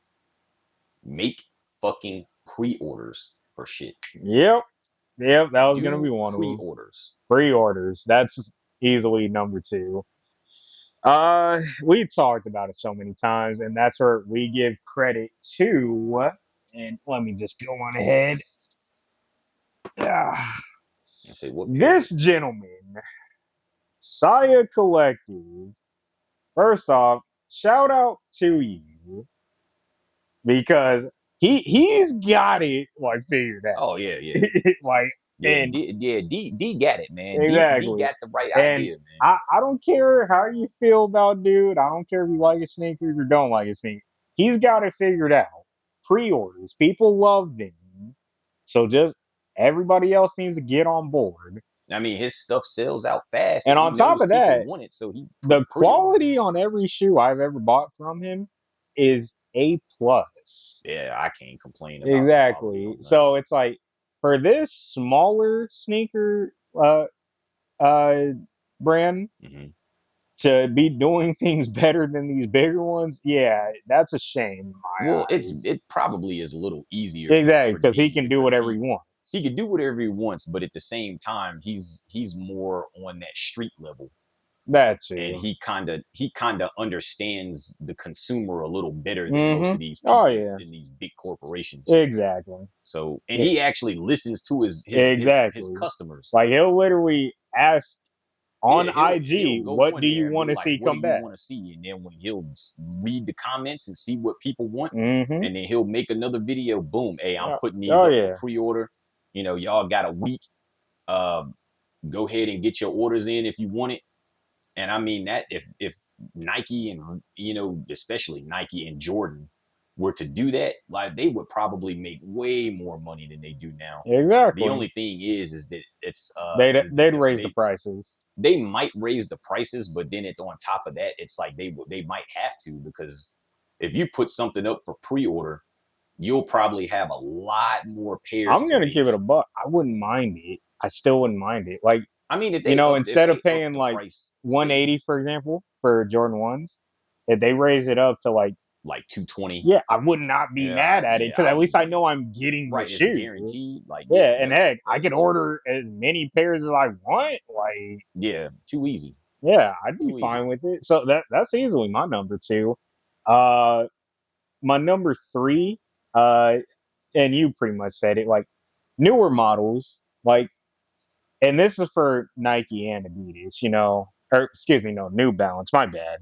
Make fucking pre-orders for shit. Yep, that was gonna be one of them. Pre-orders. Pre-orders. That's easily number two. We talked about it so many times, and that's where we give credit to. And let me just go on ahead. Say what This gentleman, Saya Collective. First off, shout out to you because he's got it like figured out. Oh yeah. Like Yeah, and D got it, man. Exactly. D got the right And idea, man. I don't care how you feel about dude. I don't care if you like his sneakers or don't like his sneakers. He's got it figured out. Pre-orders. People love them. So just everybody else needs to get on board. I mean, his stuff sells out fast. And on top of that, want it, so he the quality on every shoe I've ever bought from him is A+. Yeah, I can't complain about Exactly. So it's like for this smaller sneaker brand to be doing things better than these bigger ones, yeah, that's a shame. Well, it probably is a little easier. Exactly, because he can do whatever he wants. He can do whatever he wants, but at the same time, he's more on that street level. That's it. And he kind of understands the consumer a little better than most of these people. Oh yeah, than these big corporations. Exactly. So, and he actually listens to his customers. Like he'll literally ask on IG, what do you want to see come back? What do you want to see? And then when he'll read the comments and see what people want, and then he'll make another video. Boom! Hey, I'm putting these up for pre-order. You know, y'all got a week. Go ahead and get your orders in if you want it. And I mean that if Nike and, you know, especially Nike and Jordan were to do that, like they would probably make way more money than they do now. Exactly. The only thing is that it's they'd raise the prices. They might raise the prices, but then on top of that, it's like they might have to, because if you put something up for pre-order, you'll probably have a lot more pairs. I'm gonna give it a buck. I wouldn't mind it. I still wouldn't mind it. Like, I mean, if they, you know, instead of paying like price, $180, for example, for Jordan 1s, if they raise it up to like $220, yeah, I would not be mad at it, because at least I know I'm getting the shoe. Guaranteed. Like and heck, I could order as many pairs as I want. Like, too easy. Yeah, I'd be fine with it. So that's easily my number two. My number three, and you pretty much said it, like newer models, like. And this is for Nike and Adidas, you know, or excuse me, no, New Balance, my bad.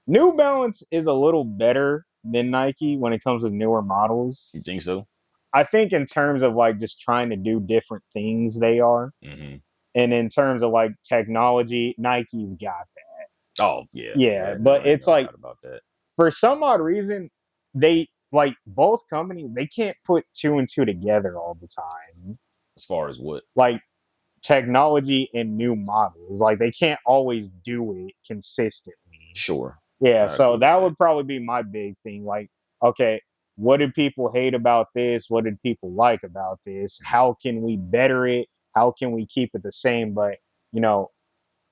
New Balance is a little better than Nike when it comes to newer models. You think so? I think in terms of like just trying to do different things, they are. And in terms of like technology, Nike's got that. Oh, yeah. Yeah, but it's like, about that. For some odd reason, they like both companies, they can't put two and two together all the time. As far as what? Like technology and new models, like they can't always do it consistently. Sure. Yeah, I agree so with that that. would probably be my big thing. Like, okay, what did people hate about this? What did people like about this? How can we better it? How can we keep it the same, but you know,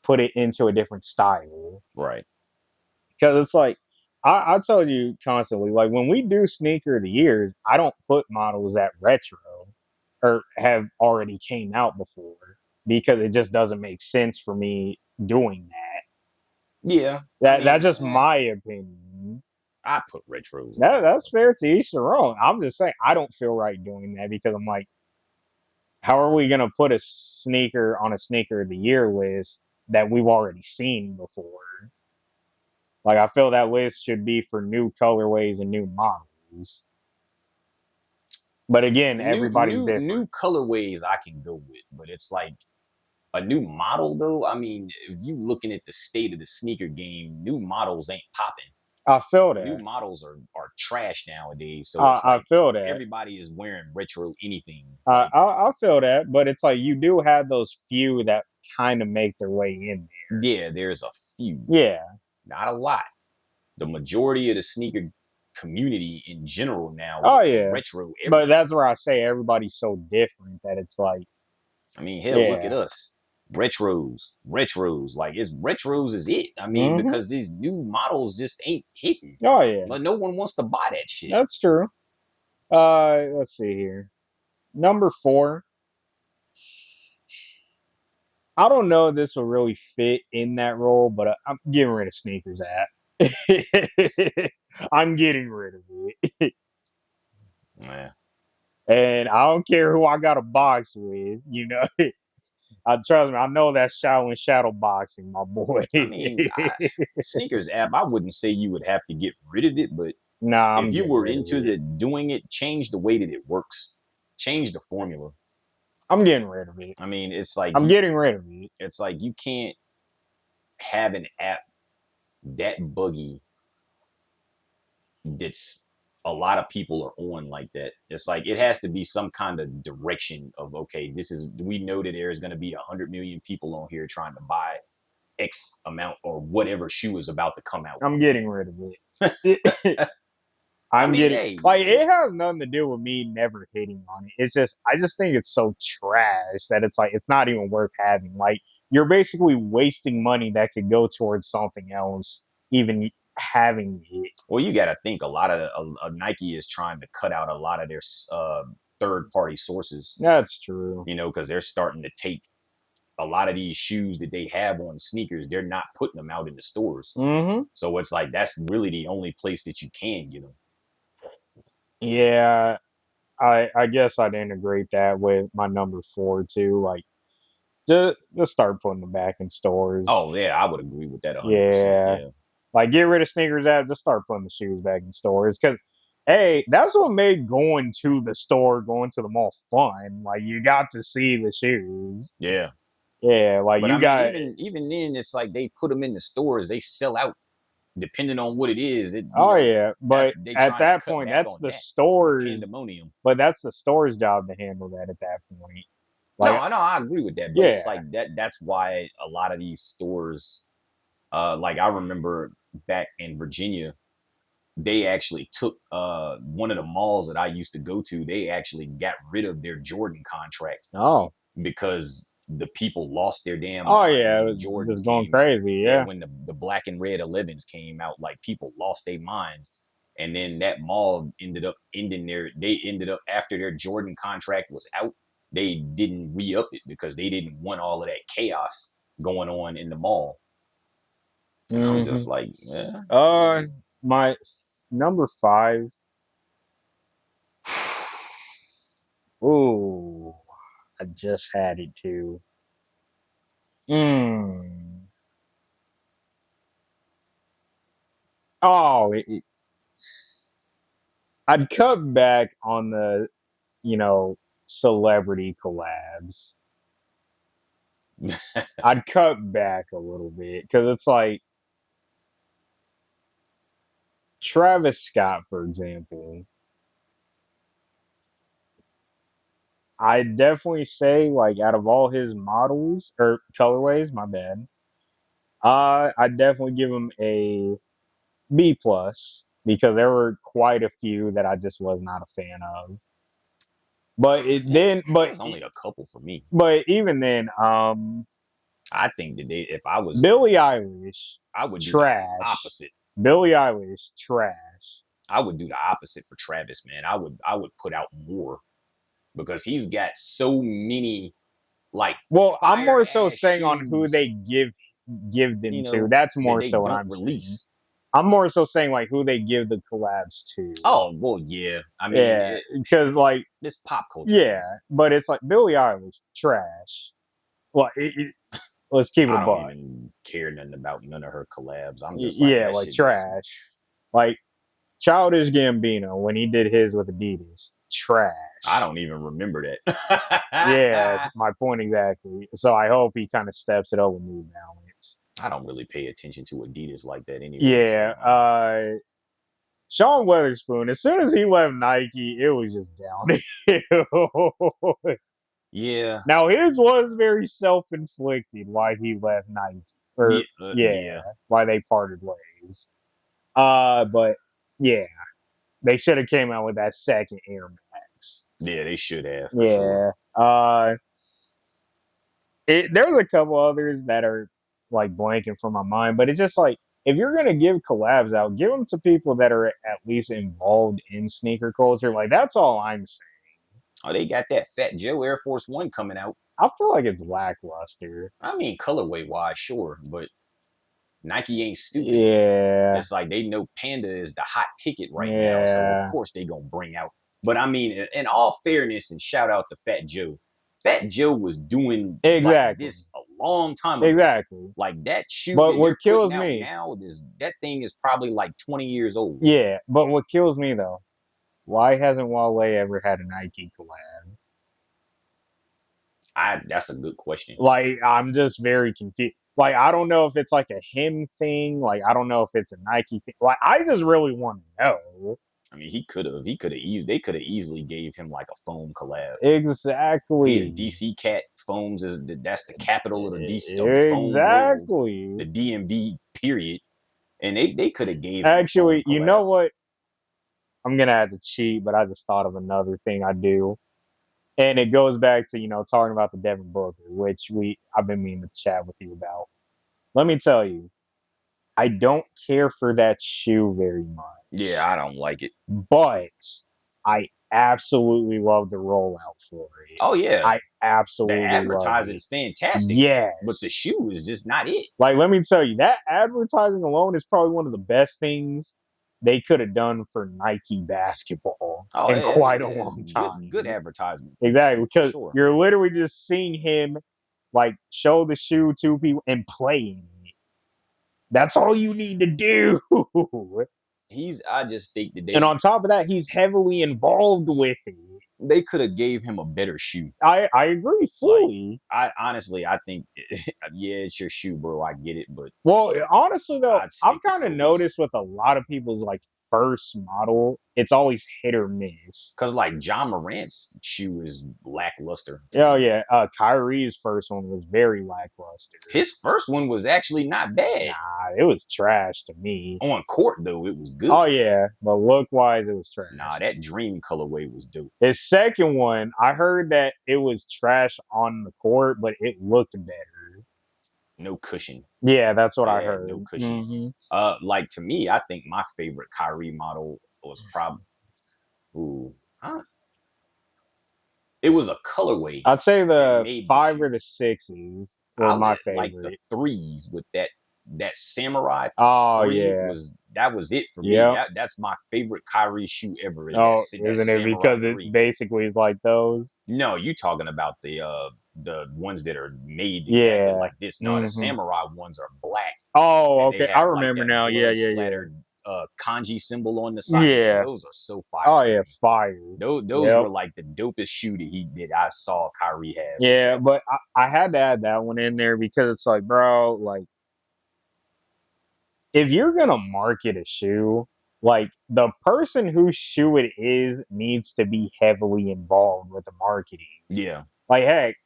put it into a different style? Right. Because it's like I told you constantly, like when we do sneaker of the years, I don't put models that retro or have already came out before because it just doesn't make sense for me doing that. Yeah. I That's mean, just my opinion. I put retros in there. That's fair to each their own. I'm just saying I don't feel right doing that because I'm like, how are we gonna put a sneaker on a sneaker of the year list that we've already seen before? Like I feel that list should be for new colorways and new models. But again, everybody's New different. colorways I can go with, but it's like a new model though. I mean, if you looking at the state of the sneaker game, new models ain't popping. I feel New that. models are trash nowadays. So it's I like feel that. everybody is wearing retro anything. I, Like, I I feel that, but it's like you do have those few that kind of make their way in there. yeah, there's a few, Yeah. not a lot. The majority of the sneaker community in general now Oh is yeah. retro But everything. that's where I say everybody's so different that it's like, I mean, hell, look at yeah. us. Retros. Like it's retros is it. I mean, Mm-hmm. because these new models just ain't hitting. Oh yeah. Like no one wants to buy that shit. That's true. Let's see here. Number 4. I don't know if this will really fit in that role, but I'm getting rid of sneakers app. I'm getting rid of it. Yeah. And I don't care who I got a box with, you know. Trust me, I know that's shadow boxing, my boy. I mean, sneakers app. I wouldn't say you would have to get rid of it, but Nah, if I'm you getting were rid of into it. the doing it, change the way that it works. Change the formula. I'm getting rid of it. I mean, it's like I'm getting rid of it. it's like you can't have an app that buggy that's a lot of people are on like that. It's like it has to be some kind of direction of okay, this is we know that there is going to be 100 million people on here trying to buy X amount or whatever shoe is about to come out. I'm getting rid of it. I I'm mean, getting hey, like it has nothing to do with me never hitting on it. It's just I just think it's so trash that it's like it's not even worth having. Like you're basically wasting money that could go towards something else, even having it. well, you got to think a lot of Nike is trying to cut out a lot of their third party sources. That's true. You know, because they're starting to take a lot of these shoes that they have on sneakers. They're not putting them out in the stores. Mm-hmm. So it's like that's really the only place that you can get them. Yeah, I guess I'd integrate that with my number 4 too. Like just start putting them back in stores. Oh yeah, I would agree with that 100%. Yeah. Yeah. Like get rid of sneakers app, just start putting the shoes back in stores. Cause hey, that's what made going to the store, going to the mall fun. Like you got to see the shoes. Yeah. Yeah, like But you I got mean, even then, it's like they put them in the stores. They sell out depending on what it is. It oh yeah. But they at trying to that cut point, back that's on the that stores pandemonium. but that's the store's job to handle that at that point. No, Like I agree with that. But yeah. it's like that. That's why a lot of these stores, like I remember back in Virginia, they actually took one of the malls that I used to go to. They actually got rid of their Jordan contract Oh. because the people lost their damn Oh mind yeah, when the it was Jordans just going came out. crazy, Yeah, yeah. when the black and red 11s came out, like people lost their minds. And then that mall ended up ending they ended up after their Jordan contract was out, they didn't re-up it because they didn't want all of that chaos going on in the mall. And I'm Mm-hmm. just like, yeah. My number 5. Ooh, I just had it too. Mm. Oh, I'd cut back on the, you know, celebrity collabs. I'd cut back a little bit because it's like Travis Scott, for example, I definitely say like out of all his models or colorways, my bad. I definitely give him a B plus because there were quite a few that I just was not a fan of. But it then, There's only a couple for me. but even then, I think that if I was, Billie Eilish, I would do trash. the opposite. Billie Eilish, trash. I would do the opposite for Travis, man. I would put out more because he's got so many like. Well, I'm more so saying shoes, on who they give them to. That's more that so what I'm release. Saying. I'm more so saying like who they give the collabs to. Oh well, yeah. I mean, yeah, because like this pop culture. Yeah, but it's like Billie Eilish, trash. Well, let's keep it I a don't buck. even care nothing about none of her collabs. I'm just like, yeah, like trash. Just... Like Childish Gambino when he did his with Adidas, trash. I don't even remember that. yeah, that's my point exactly. So I hope he kind of steps it up with New Balance. I don't really pay attention to Adidas like that anyway. Yeah, Sean Weatherspoon, as soon as he left Nike, it was just downhill. yeah. Now his was very self-inflicted why he left Nike. Or, yeah, why they parted ways. But yeah, they should have came out with that second Air Max. Yeah, they should have. For sure. There's a couple others that are like blanking from my mind, but it's just like if you're gonna give collabs out, give them to people that are at least involved in sneaker culture. Like that's all I'm saying. Oh, they got that Fat Joe Air Force One coming out. I feel like it's lackluster. I mean, colorway wise, sure, but Nike ain't stupid. Yeah, it's like they know Panda is the hot ticket right now, so of course they gonna bring out. But I mean, in all fairness, and shout out to Fat Joe. Fat Joe was doing like this a long time ago. Exactly. Like that shoe. But what kills me now is that thing is probably like 20 years old. Yeah, but what kills me though, why hasn't Wale ever had a Nike collab? That's a good question. Like I'm just very confused. Like I don't know if it's like a him thing. Like I don't know if it's a Nike thing. Like I just really want to know. I mean, they could have they could have easily gave him like a foam collab. Exactly. DC Cat foams that's the capital of the DC. Exactly. The DMV period, and they could have gave. Actually, you know what? I'm gonna have to cheat, but I just thought of another thing I do, and it goes back to talking about the Devin Booker, which I've been meaning to chat with you about. Let me tell you, I don't care for that shoe very much. Yeah, I don't like it. But I absolutely love the rollout for it. Oh, yeah. I absolutely love it. The advertising's fantastic. Yes. But the shoe is just not it. Like, let me tell you, that advertising alone is probably one of the best things they could have done for Nike basketball in quite a long time. Good advertisement. Exactly. Because you're literally just seeing him, like, show the shoe to people and playing it. That's all you need to do. I just think that and on top of that, he's heavily involved with it. They could have gave him a better shoe. I agree fully. Like, I think, yeah, it's your shoe, bro. I get it, but honestly though, I've kind of noticed with a lot of people's like first model, it's always hit or miss. Because like John Morant's shoe is lackluster. Oh yeah, Kyrie's first one was very lackluster. His first one was actually not bad. Nah, it was trash to me. On court though, it was good. Oh yeah, but look wise, it was trash. Nah, that Dream colorway was dope. His second one, I heard that it was trash on the court, but it looked better. No cushion. Yeah, that's what I heard. No cushion. Mm-hmm. Like to me, I think my favorite Kyrie model was probably it was a colorway. I'd say the 5 or the 6s were my favorite. Like the 3s with that samurai. Oh yeah, that was it for me. That's my favorite Kyrie shoe ever. Isn't it? Because it basically is like those. No, you talking about the ones that are made exactly like this. No, the samurai ones are black. Oh, okay, I remember now. Yeah. Kanji symbol on the side. Yeah, those are so fire. Oh yeah, fire. Those were like the dopest shoe that I saw Kyrie have. Yeah, but I had to add that one in there because it's like, bro, like if you're gonna market a shoe, like the person whose shoe it is needs to be heavily involved with the marketing. Yeah. Like, heck,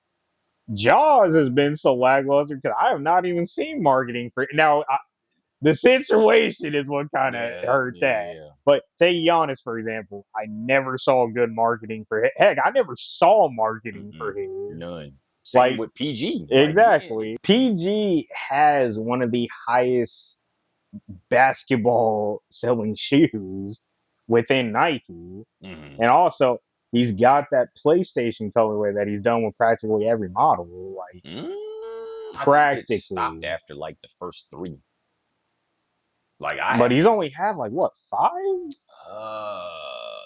Jaws has been so lackluster because I have not even seen marketing for now. The situation is what kind of hurt that. Yeah. But take Giannis, for example. I never saw good marketing for him. Heck, I never saw marketing for his. None. Same Like, with PG. Exactly. PG has one of the highest basketball selling shoes within Nike. And also, he's got that PlayStation colorway that he's done with practically every model. Like, practically. It stopped after like the first 3. Like but he's only had like what, 5?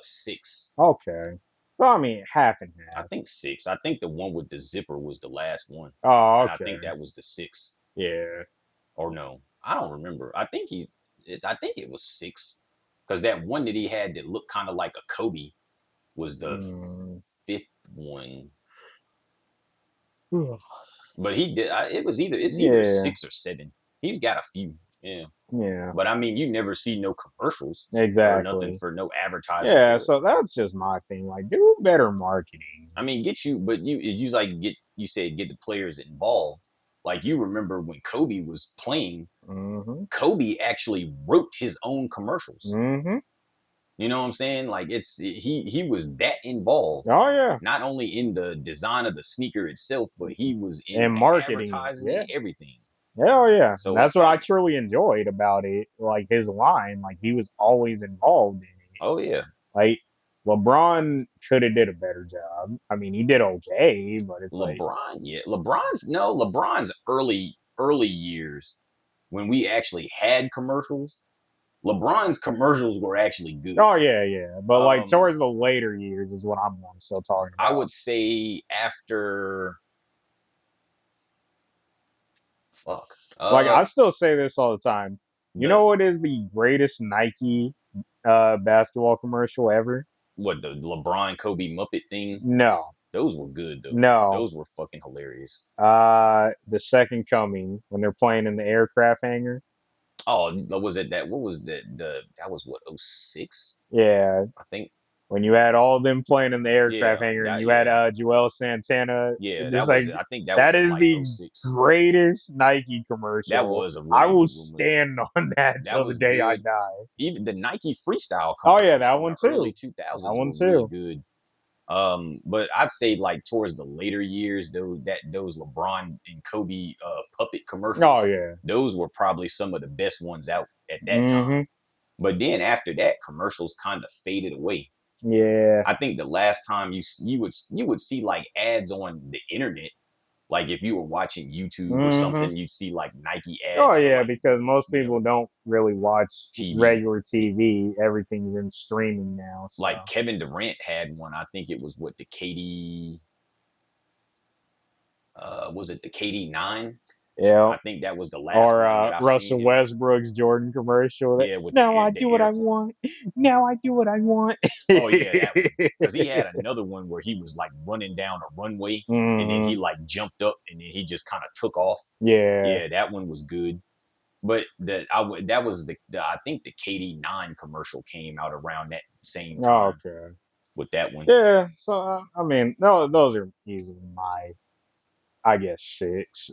6. Okay. Well, I mean, half and half. I think 6. I think the one with the zipper was the last one. Oh, okay. And I think that was the 6. Yeah. Or no, I don't remember. I think it was 6, because that one that he had that looked kind of like a Kobe was the 5th one. But he did. It's either 6 or 7. He's got a few. Yeah. Yeah. But I mean, you never see no commercials. Exactly. Or nothing for no advertising. Yeah, so that's just my thing. Like, do better marketing. I mean, you said get the players involved. Like, you remember when Kobe was playing, Kobe actually wrote his own commercials. You know what I'm saying? Like, he was that involved. Oh yeah. Not only in the design of the sneaker itself, but he was in marketing, advertising, and everything. Hell yeah. So that's what I truly enjoyed about it. Like, his line, like, he was always involved in it. Oh yeah. Like, LeBron could have did a better job. I mean, he did okay, but it's LeBron's early years, when we actually had commercials, LeBron's commercials were actually good. Oh yeah. But like towards the later years is what I'm still talking about. I would say after like, I still say this all the time. You know what is the greatest Nike basketball commercial ever? What, the LeBron Kobe Muppet thing? No. Those were good though. No. Those were fucking hilarious. The Second Coming, when they're playing in the aircraft hangar. Oh, was it that? What was that? That was what, 06? Yeah. I think. When you had all of them playing in the aircraft hangar, and you had Joel Santana. Yeah, I think that is like the 06. greatest Nike commercial. That was I will stand on that till the day I die. Even the Nike freestyle commercial. Oh yeah, that one too. Early 2000s. That one too. Really good. But I'd say, like, towards the later years, those LeBron and Kobe puppet commercials. Oh yeah, those were probably some of the best ones out at that time. But then after that, commercials kind of faded away. Yeah, I think the last time you would see like ads on the internet, like if you were watching YouTube or something, you'd see like Nike ads. Oh yeah, because most people don't really watch regular TV. Everything's in streaming now. So. Like Kevin Durant had one. I think it was what, the KD. Was it the KD 9? Yeah, I think that was the last. Or Russell Westbrook's Jordan commercial. Yeah, now I do what I want. Now I do what I want. Oh yeah, because he had another one where he was like running down a runway, and then he like jumped up, and then he just kind of took off. Yeah, that one was good. But that was I think the KD 9 commercial came out around that same time. Oh, okay. With that one. Yeah, so I mean, those are easily my, I guess, 6.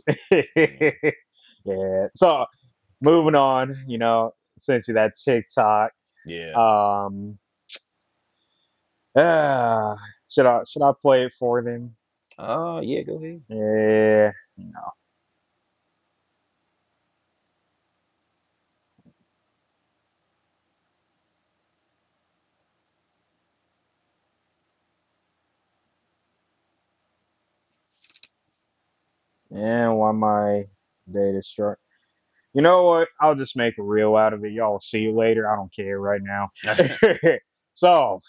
Yeah. So moving on, essentially that TikTok. Yeah. Should I play it for them? Yeah, go ahead. Yeah. No. And why my data struck. You know what? I'll just make a reel out of it. Y'all will see you later. I don't care right now. So,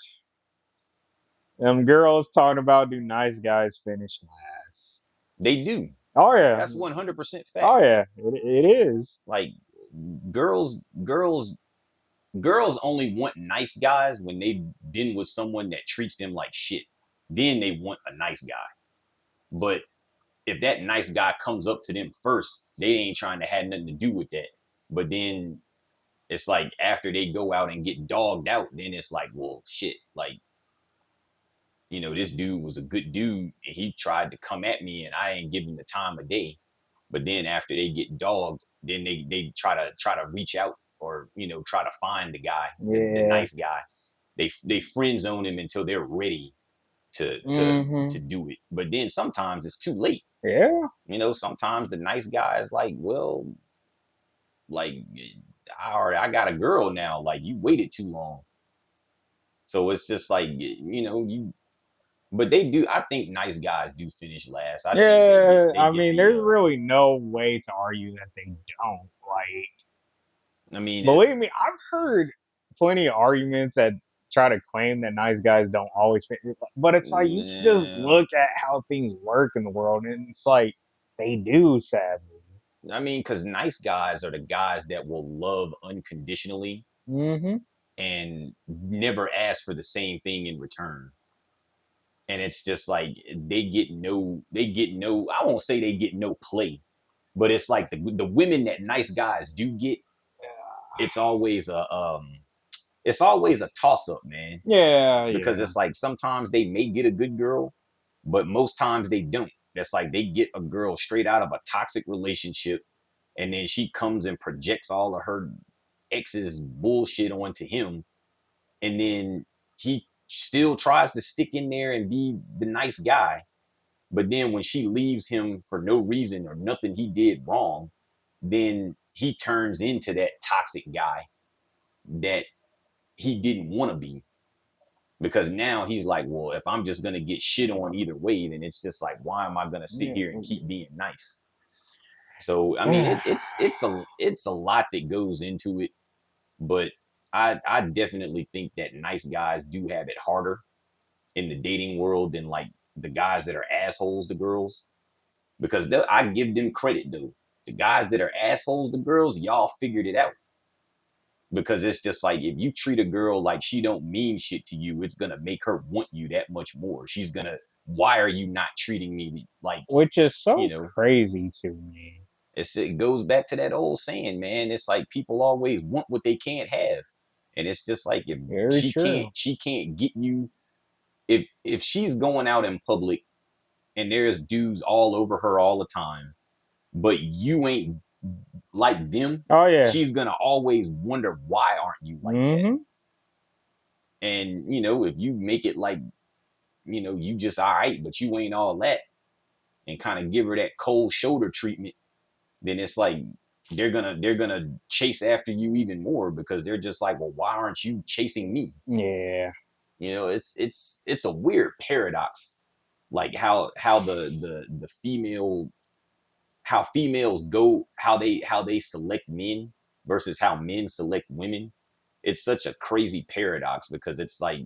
them girls talking about, do nice guys finish last? They do. Oh yeah. That's 100% fact. Oh yeah, it is. Like, girls only want nice guys when they've been with someone that treats them like shit. Then they want a nice guy. But if that nice guy comes up to them first, they ain't trying to have nothing to do with that. But then It's like after they go out and get dogged out, then it's like, well, shit, like, this dude was a good dude and he tried to come at me and I ain't give him the time of day. But then after they get dogged, then they try to reach out or try to find the guy, the Yeah. nice guy. They friend zone him until they're ready to Mm-hmm. to do it. But then sometimes it's too late. Yeah. Sometimes the nice guy is like, well, like I got a girl now. Like you waited too long. So it's just like you. But they do. I think nice guys do finish last. I think Yeah. they I get mean, the. there's really no way to argue that they don't. Like, I mean, it's believe me, I've heard plenty of arguments that try to claim that nice guys don't always fit. But it's like you can just yeah. look at how things work in the world, and it's like they do, sadly. I mean, because nice guys are the guys that will love unconditionally Mm-hmm. and never ask for the same thing in return. And it's just like they get no. I won't say they get no play, but it's like the women that nice guys do get. It's always a toss up, man. Yeah, Because yeah. it's like sometimes they may get a good girl, but most times they don't. That's like they get a girl straight out of a toxic relationship, and then she comes and projects all of her ex's bullshit onto him, and then he still tries to stick in there and be the nice guy. But then when she leaves him for no reason or nothing he did wrong, then he turns into that toxic guy that he didn't want to be. Because now he's like, well, if I'm just gonna get shit on either way, then it's just like, why am I gonna sit here and keep being nice? So I mean, it's a lot that goes into it, but I definitely think that nice guys do have it harder in the dating world than like the guys that are assholes to girls. Because I give them credit though. The guys that are assholes to girls, y'all figured it out. Because it's just like if you treat a girl like she don't mean shit to you, it's gonna make her want you that much more. She's gonna, why are you not treating me like, Which is you so know crazy to me. it goes back to that old saying, man. It's like people always want what they can't have. And it's just like if Very she can't true. she can't get you, if she's going out in public and there's dudes all over her all the time, but you ain't like them, Oh yeah. she's gonna always wonder why aren't you like that. Mm-hmm. And if you make it like, you just all right, but you ain't all that, and kind of give her that cold shoulder treatment, then it's like they're gonna chase after you even more because they're just like, well, why aren't you chasing me? Yeah. It's a weird paradox, like how the female, how females go, how they select men versus how men select women. It's such a crazy paradox because it's like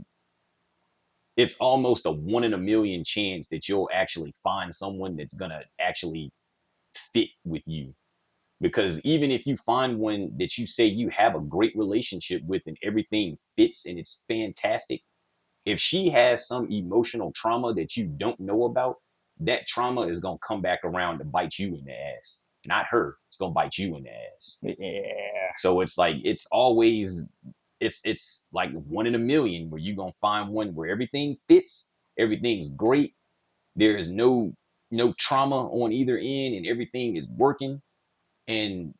it's almost a 1 in a million chance that you'll actually find someone that's gonna actually fit with you. Because even if you find one that you say you have a great relationship with and everything fits and it's fantastic, if she has some emotional trauma that you don't know about, that trauma is gonna come back around to bite you in the ass. Not her. It's gonna bite you in the ass. Yeah. So it's like it's always it's like 1 in a million where you're gonna find one where everything fits, everything's great, there is no trauma on either end, and everything is working. And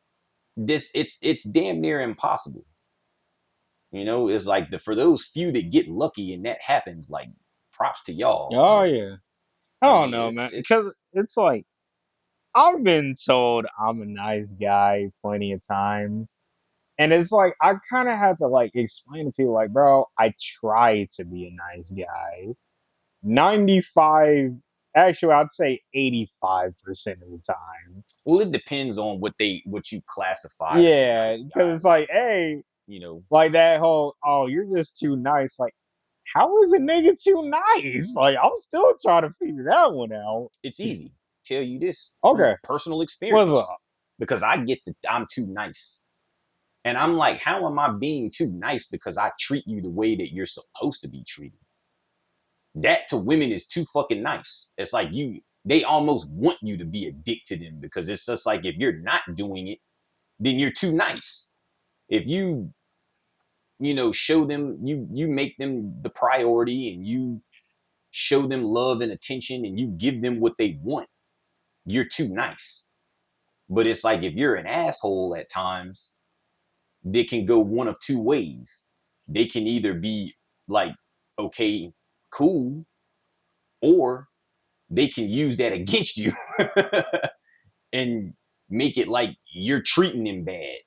this it's damn near impossible. It's like for those few that get lucky and that happens, like props to y'all. Oh But yeah. I I don't mean, know, it's man. Because it's it's like I've been told I'm a nice guy plenty of times. And it's like I kind of had to like explain to people like, bro, I try to be a nice guy. 95, actually I'd say 85% of the time. well, it depends on what you classify as a Yeah, nice guy. because it's like, hey, You know, like that whole, oh, you're just too nice. Like, how is a nigga too nice? Like, I'm still trying to figure that one out. it's easy. Tell you this from Okay, personal what's experience up? because I get that I'm too nice. And I'm like, how am I being too nice because I treat you the way that you're supposed to be treated? That to women is too fucking nice. It's like they almost want you to be a dick to them because it's just like if you're not doing it, then you're too nice. if show them, you make them the priority, and you show them love and attention, and you give them what they want, you're too nice. But it's like, if you're an asshole at times, they can go one of two ways. They can either be like, okay, cool, or they can use that against you and make it like you're treating them bad.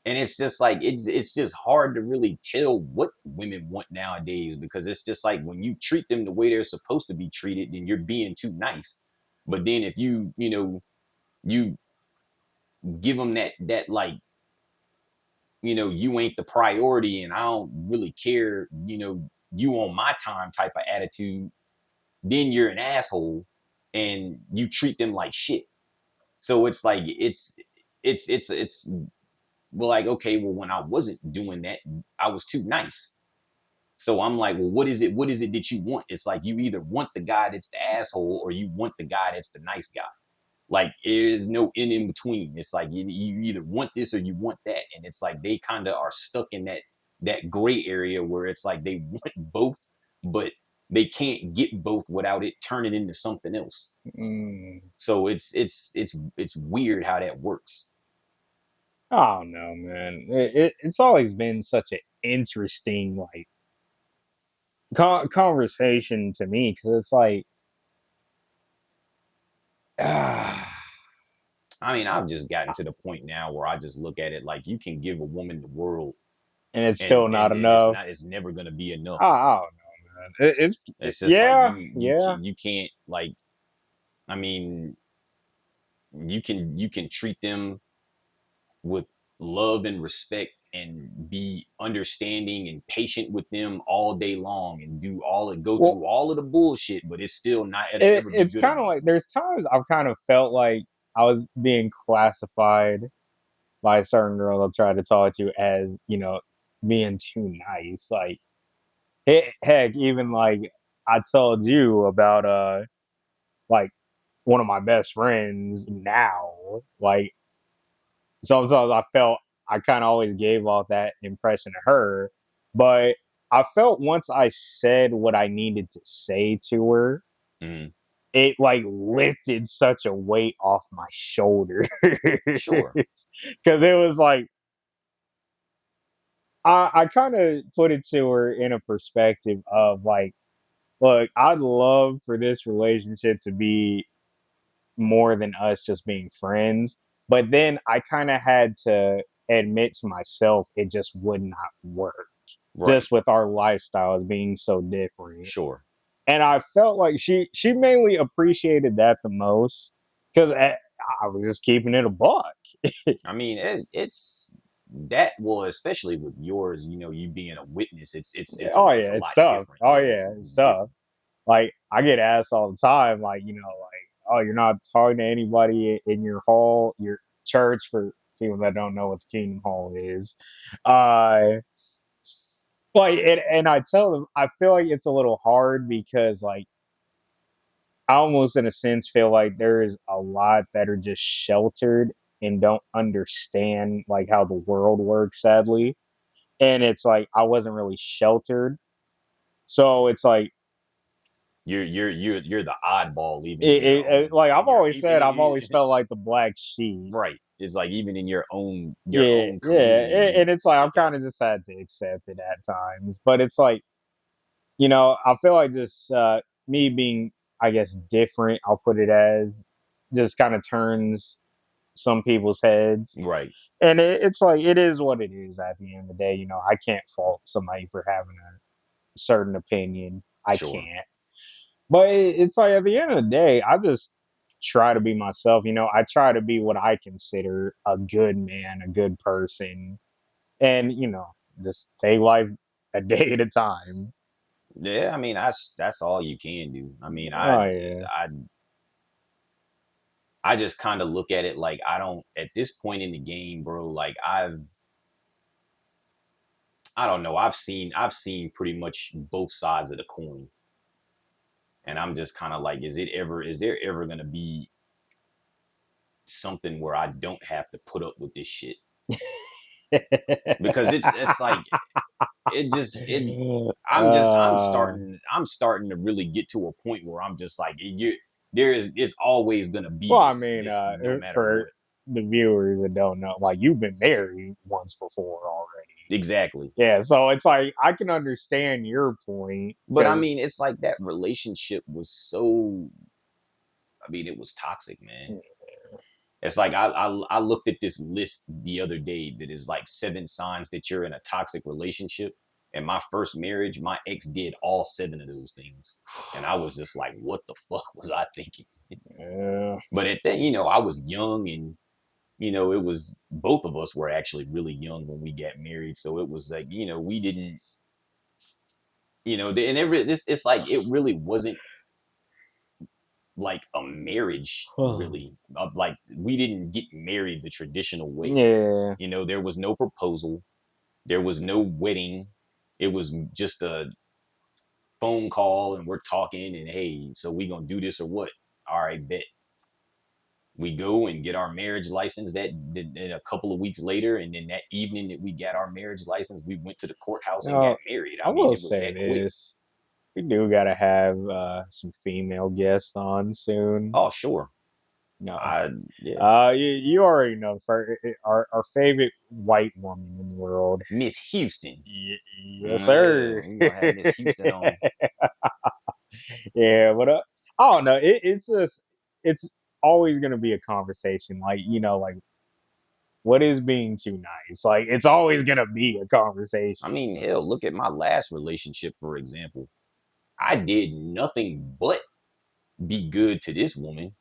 And it's just like, it's just hard to really tell what women want nowadays, because it's just like, when you treat them the way they're supposed to be treated, then you're being too nice. But then if you give them that like, you ain't the priority, and I don't really care, you on my time type of attitude, then you're an asshole, and you treat them like shit. So it's like, it's well, like, okay, well, when I wasn't doing that, I was too nice. So I'm like, well, what is it that you want? It's like, you either want the guy that's the asshole, or you want the guy that's the nice guy. Like, there's no in between. It's like, you either want this or you want that. And it's like, they kind of are stuck in that gray area, where it's like, they want both, but they can't get both without it turning into something else. So it's weird how that works. I don't know, man. It's always been such an interesting like conversation to me, because it's like, I mean, I've just gotten to the point now where I just look at it like, you can give a woman the world, and it's still and not it's enough. not, it's never gonna be enough. I don't know, man. It's just like, Yeah, yeah. you can't, like, I mean, you can treat them with love and respect, and be understanding and patient with them all day long, and go Well, through all of the bullshit, but it's still not ever be it's good kind of enough. like, there's times I've kind of felt like I was being classified by a certain girl I tried to talk to as, being too nice. Like, heck, even like I told you about, like one of my best friends now. Like, sometimes I felt I kind of always gave off that impression to her, but I felt once I said what I needed to say to her, Mm, it like lifted such a weight off my shoulders. sure. Because it was like, I kind of put it to her in a perspective of like, look, I'd love for this relationship to be more than us just being friends. But then I kind of had to admit to myself it just would not work, Right. just with our lifestyles being so different. Sure. And I felt like she mainly appreciated that the most, because I was just keeping it a buck. I mean, it's that, well, especially with yours, you being a witness, Oh it's yeah, a it's lot tough. different. Oh Yeah, yeah, it's it's tough. different. Like, I get asked all the time, like, like, oh, you're not talking to anybody in your hall, your church, for people that don't know what the Kingdom Hall is. Uh, like, and I tell them, I feel like it's a little hard, because like, I almost in a sense feel like there is a lot that are just sheltered and don't understand like how the world works, sadly. And it's like, I wasn't really sheltered. So it's like, You're the oddball, even in your like in I've your always said, I've always felt like the black sheep. right. It's like, even in your Yeah, own yeah, community, you and it's like I've stick kind out. of just had to accept it at times. But it's like, I feel like this, me being, I guess, different, I'll put it as, just kind of turns some people's heads. Right. And it's like, it is what it is at the end of the day. I can't fault somebody for having a certain opinion. I Sure. can't. But it's like, at the end of the day, I just try to be myself. I try to be what I consider a good man, a good person, and just take life a day at a time. Yeah, I mean, that's all you can do. I mean, Oh yeah, I just kind of look at it like, I don't, at this point in the game, bro, like, I don't know, I've seen pretty much both sides of the coin. And I'm just kind of like, is there ever going to be something where I don't have to put up with this shit? because it's like it just it uh, I'm starting to really get to a point where I'm just like it's always gonna be well, I mean, this no matter for what. the viewers that don't know, like you've been married once before already. Exactly. Yeah, so it's like I can understand your point But I because mean, it's like that relationship was so, I mean, it was toxic, man. It's like I looked at this list the other day that is like 7 signs that you're in a toxic relationship. And my first marriage, my ex did all 7 of those things. And I was just like, what the fuck was I thinking? yeah, But at that, I was young, and it was, both of us were actually really young when we got married. So it was like, we didn't, and it's like it really wasn't like a marriage, really. Like, we didn't get married the traditional way. yeah. There was no proposal, there was no wedding. It was just a phone call, and we're talking, and hey, so we gonna do this or what? All right, bet. We go and get our marriage license and a couple of weeks later, and then that evening that we got our marriage license, we went to the courthouse and got No, married. I I mean, will it was say that quick. this: we do gotta have some female guests on soon. Oh, sure. No, I Yeah. you already know our favorite white woman in the world. Miss Houston. Yes, Yeah, sir. we gonna have Miss Houston on. Yeah, but I don't know. It's just it's always gonna be a conversation. Like like what is being too nice? Like it's always gonna be a I conversation. mean, hell, look at my last relationship, for example. I did nothing but be good to this woman.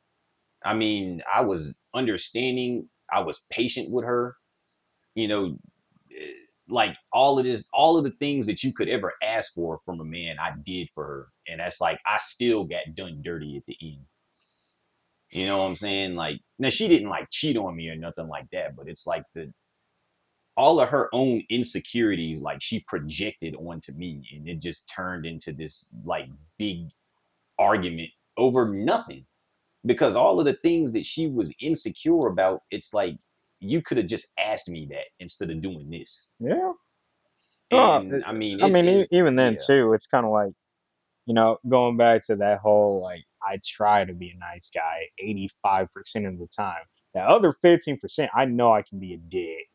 I mean, I was understanding, I was patient with her, you know, eh, like all of the things that you could ever ask for from a man, I did for her. And that's like, I still got done dirty at the end. You know what I'm saying? Like, now she didn't like cheat on me or nothing like that, but it's like all of her own insecurities, like she projected onto me, and it just turned into this like big argument over nothing, because all of the things that she was insecure about, it's like, you could have just asked me that instead of doing this. Yeah. Oh, And I mean, I it mean, is, even then yeah. too, it's kind of like going back to that whole like I try to be a nice guy 85% of the time. The other 15%, I know I can be a dick,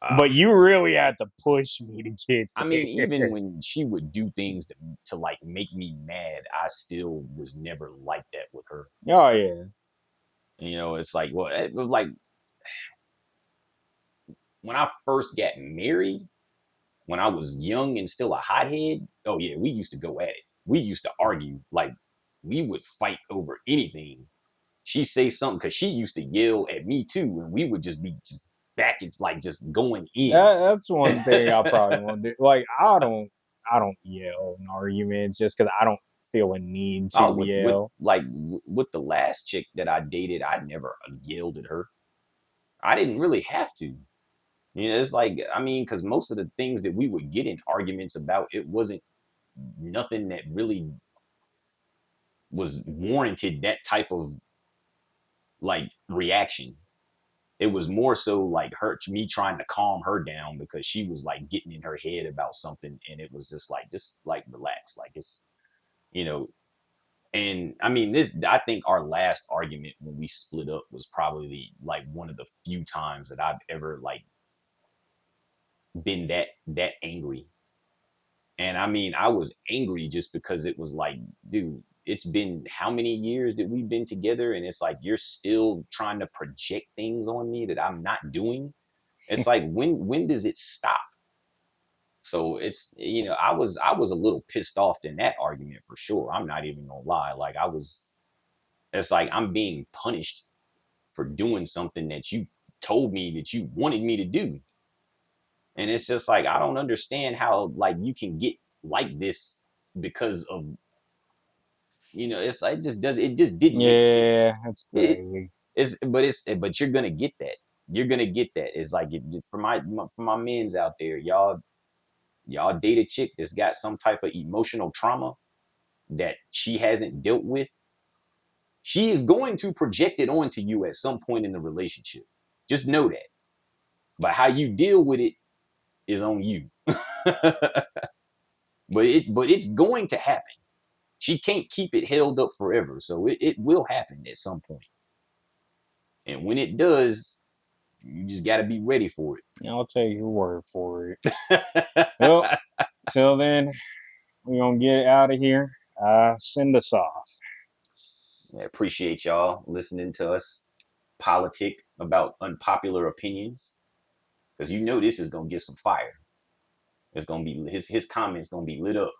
uh, but you really had to push me to get I mean, even there. when she would do things to like make me mad, I still was never like that with her. Oh yeah, It's like, well, it was like when I first got married, when I was young and still a hothead, oh yeah, we used to go at it. We used to argue, like we would fight over anything. She say something because she used to yell at me too, and we would just be just back and like just going in. that's one thing I probably won't do. Like I don't yell in arguments just because I don't feel a need to Oh, with yell. like with the last chick that I dated, I never yelled at her. I didn't really have to. It's like, I mean, because most of the things that we would get in arguments about, it wasn't nothing that really was warranted that type of like reaction. It was more so like me trying to calm her down because she was like getting in her head about something, and it was just like relax, like it's you know. And I mean, I think our last argument when we split up was probably like one of the few times that I've ever like been that angry. And I mean, I was angry just because it was like, dude, it's been how many years that we've been together, and it's like you're still trying to project things on me that I'm not doing. It's like, when does it stop? So it's, I was a little pissed off in that argument for sure. I'm not even gonna lie. Like, it's like I'm being punished for doing something that you told me that you wanted me to do. And it's just like, I don't understand how like you can get like this because of, it's like, it just didn't make sense. Yeah, that's It crazy. but you're gonna get that. You're gonna get that. It's like, for my men's out there, y'all date a chick that's got some type of emotional trauma that she hasn't dealt with. She is going to project it onto you at some point in the relationship. Just know that. But how you deal with it is on you. but it's going to happen. She can't keep it held up forever. So it will happen at some point. And when it does, you just got to be ready for it. I'll take your word for it. Well, till then, we're going to get out of here. Send us off. I appreciate y'all listening to us politic about unpopular opinions. Because you know this is going to get some fire. It's going to be, his comments going to be lit up.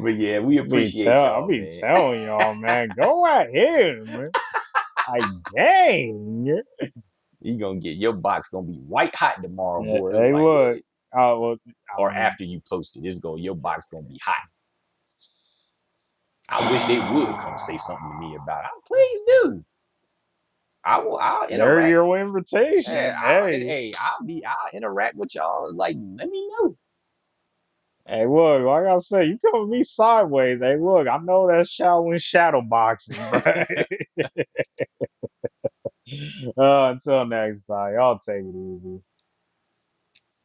But yeah, we appreciate y'all. I'll be telling y'all, man. Go ahead, man. Like, dang. You gonna get your box gonna be white hot tomorrow, boy. They like, would. Well, or after you post it, your box gonna be hot. I wish they would come say something to me about it. Please do. I'll interact. They're your invitation. I'll interact with y'all. Like, let me know. Hey, look, like I said, you come with me sideways. Hey, look, I know that's shadow boxing, bro. Until next time, y'all take it easy.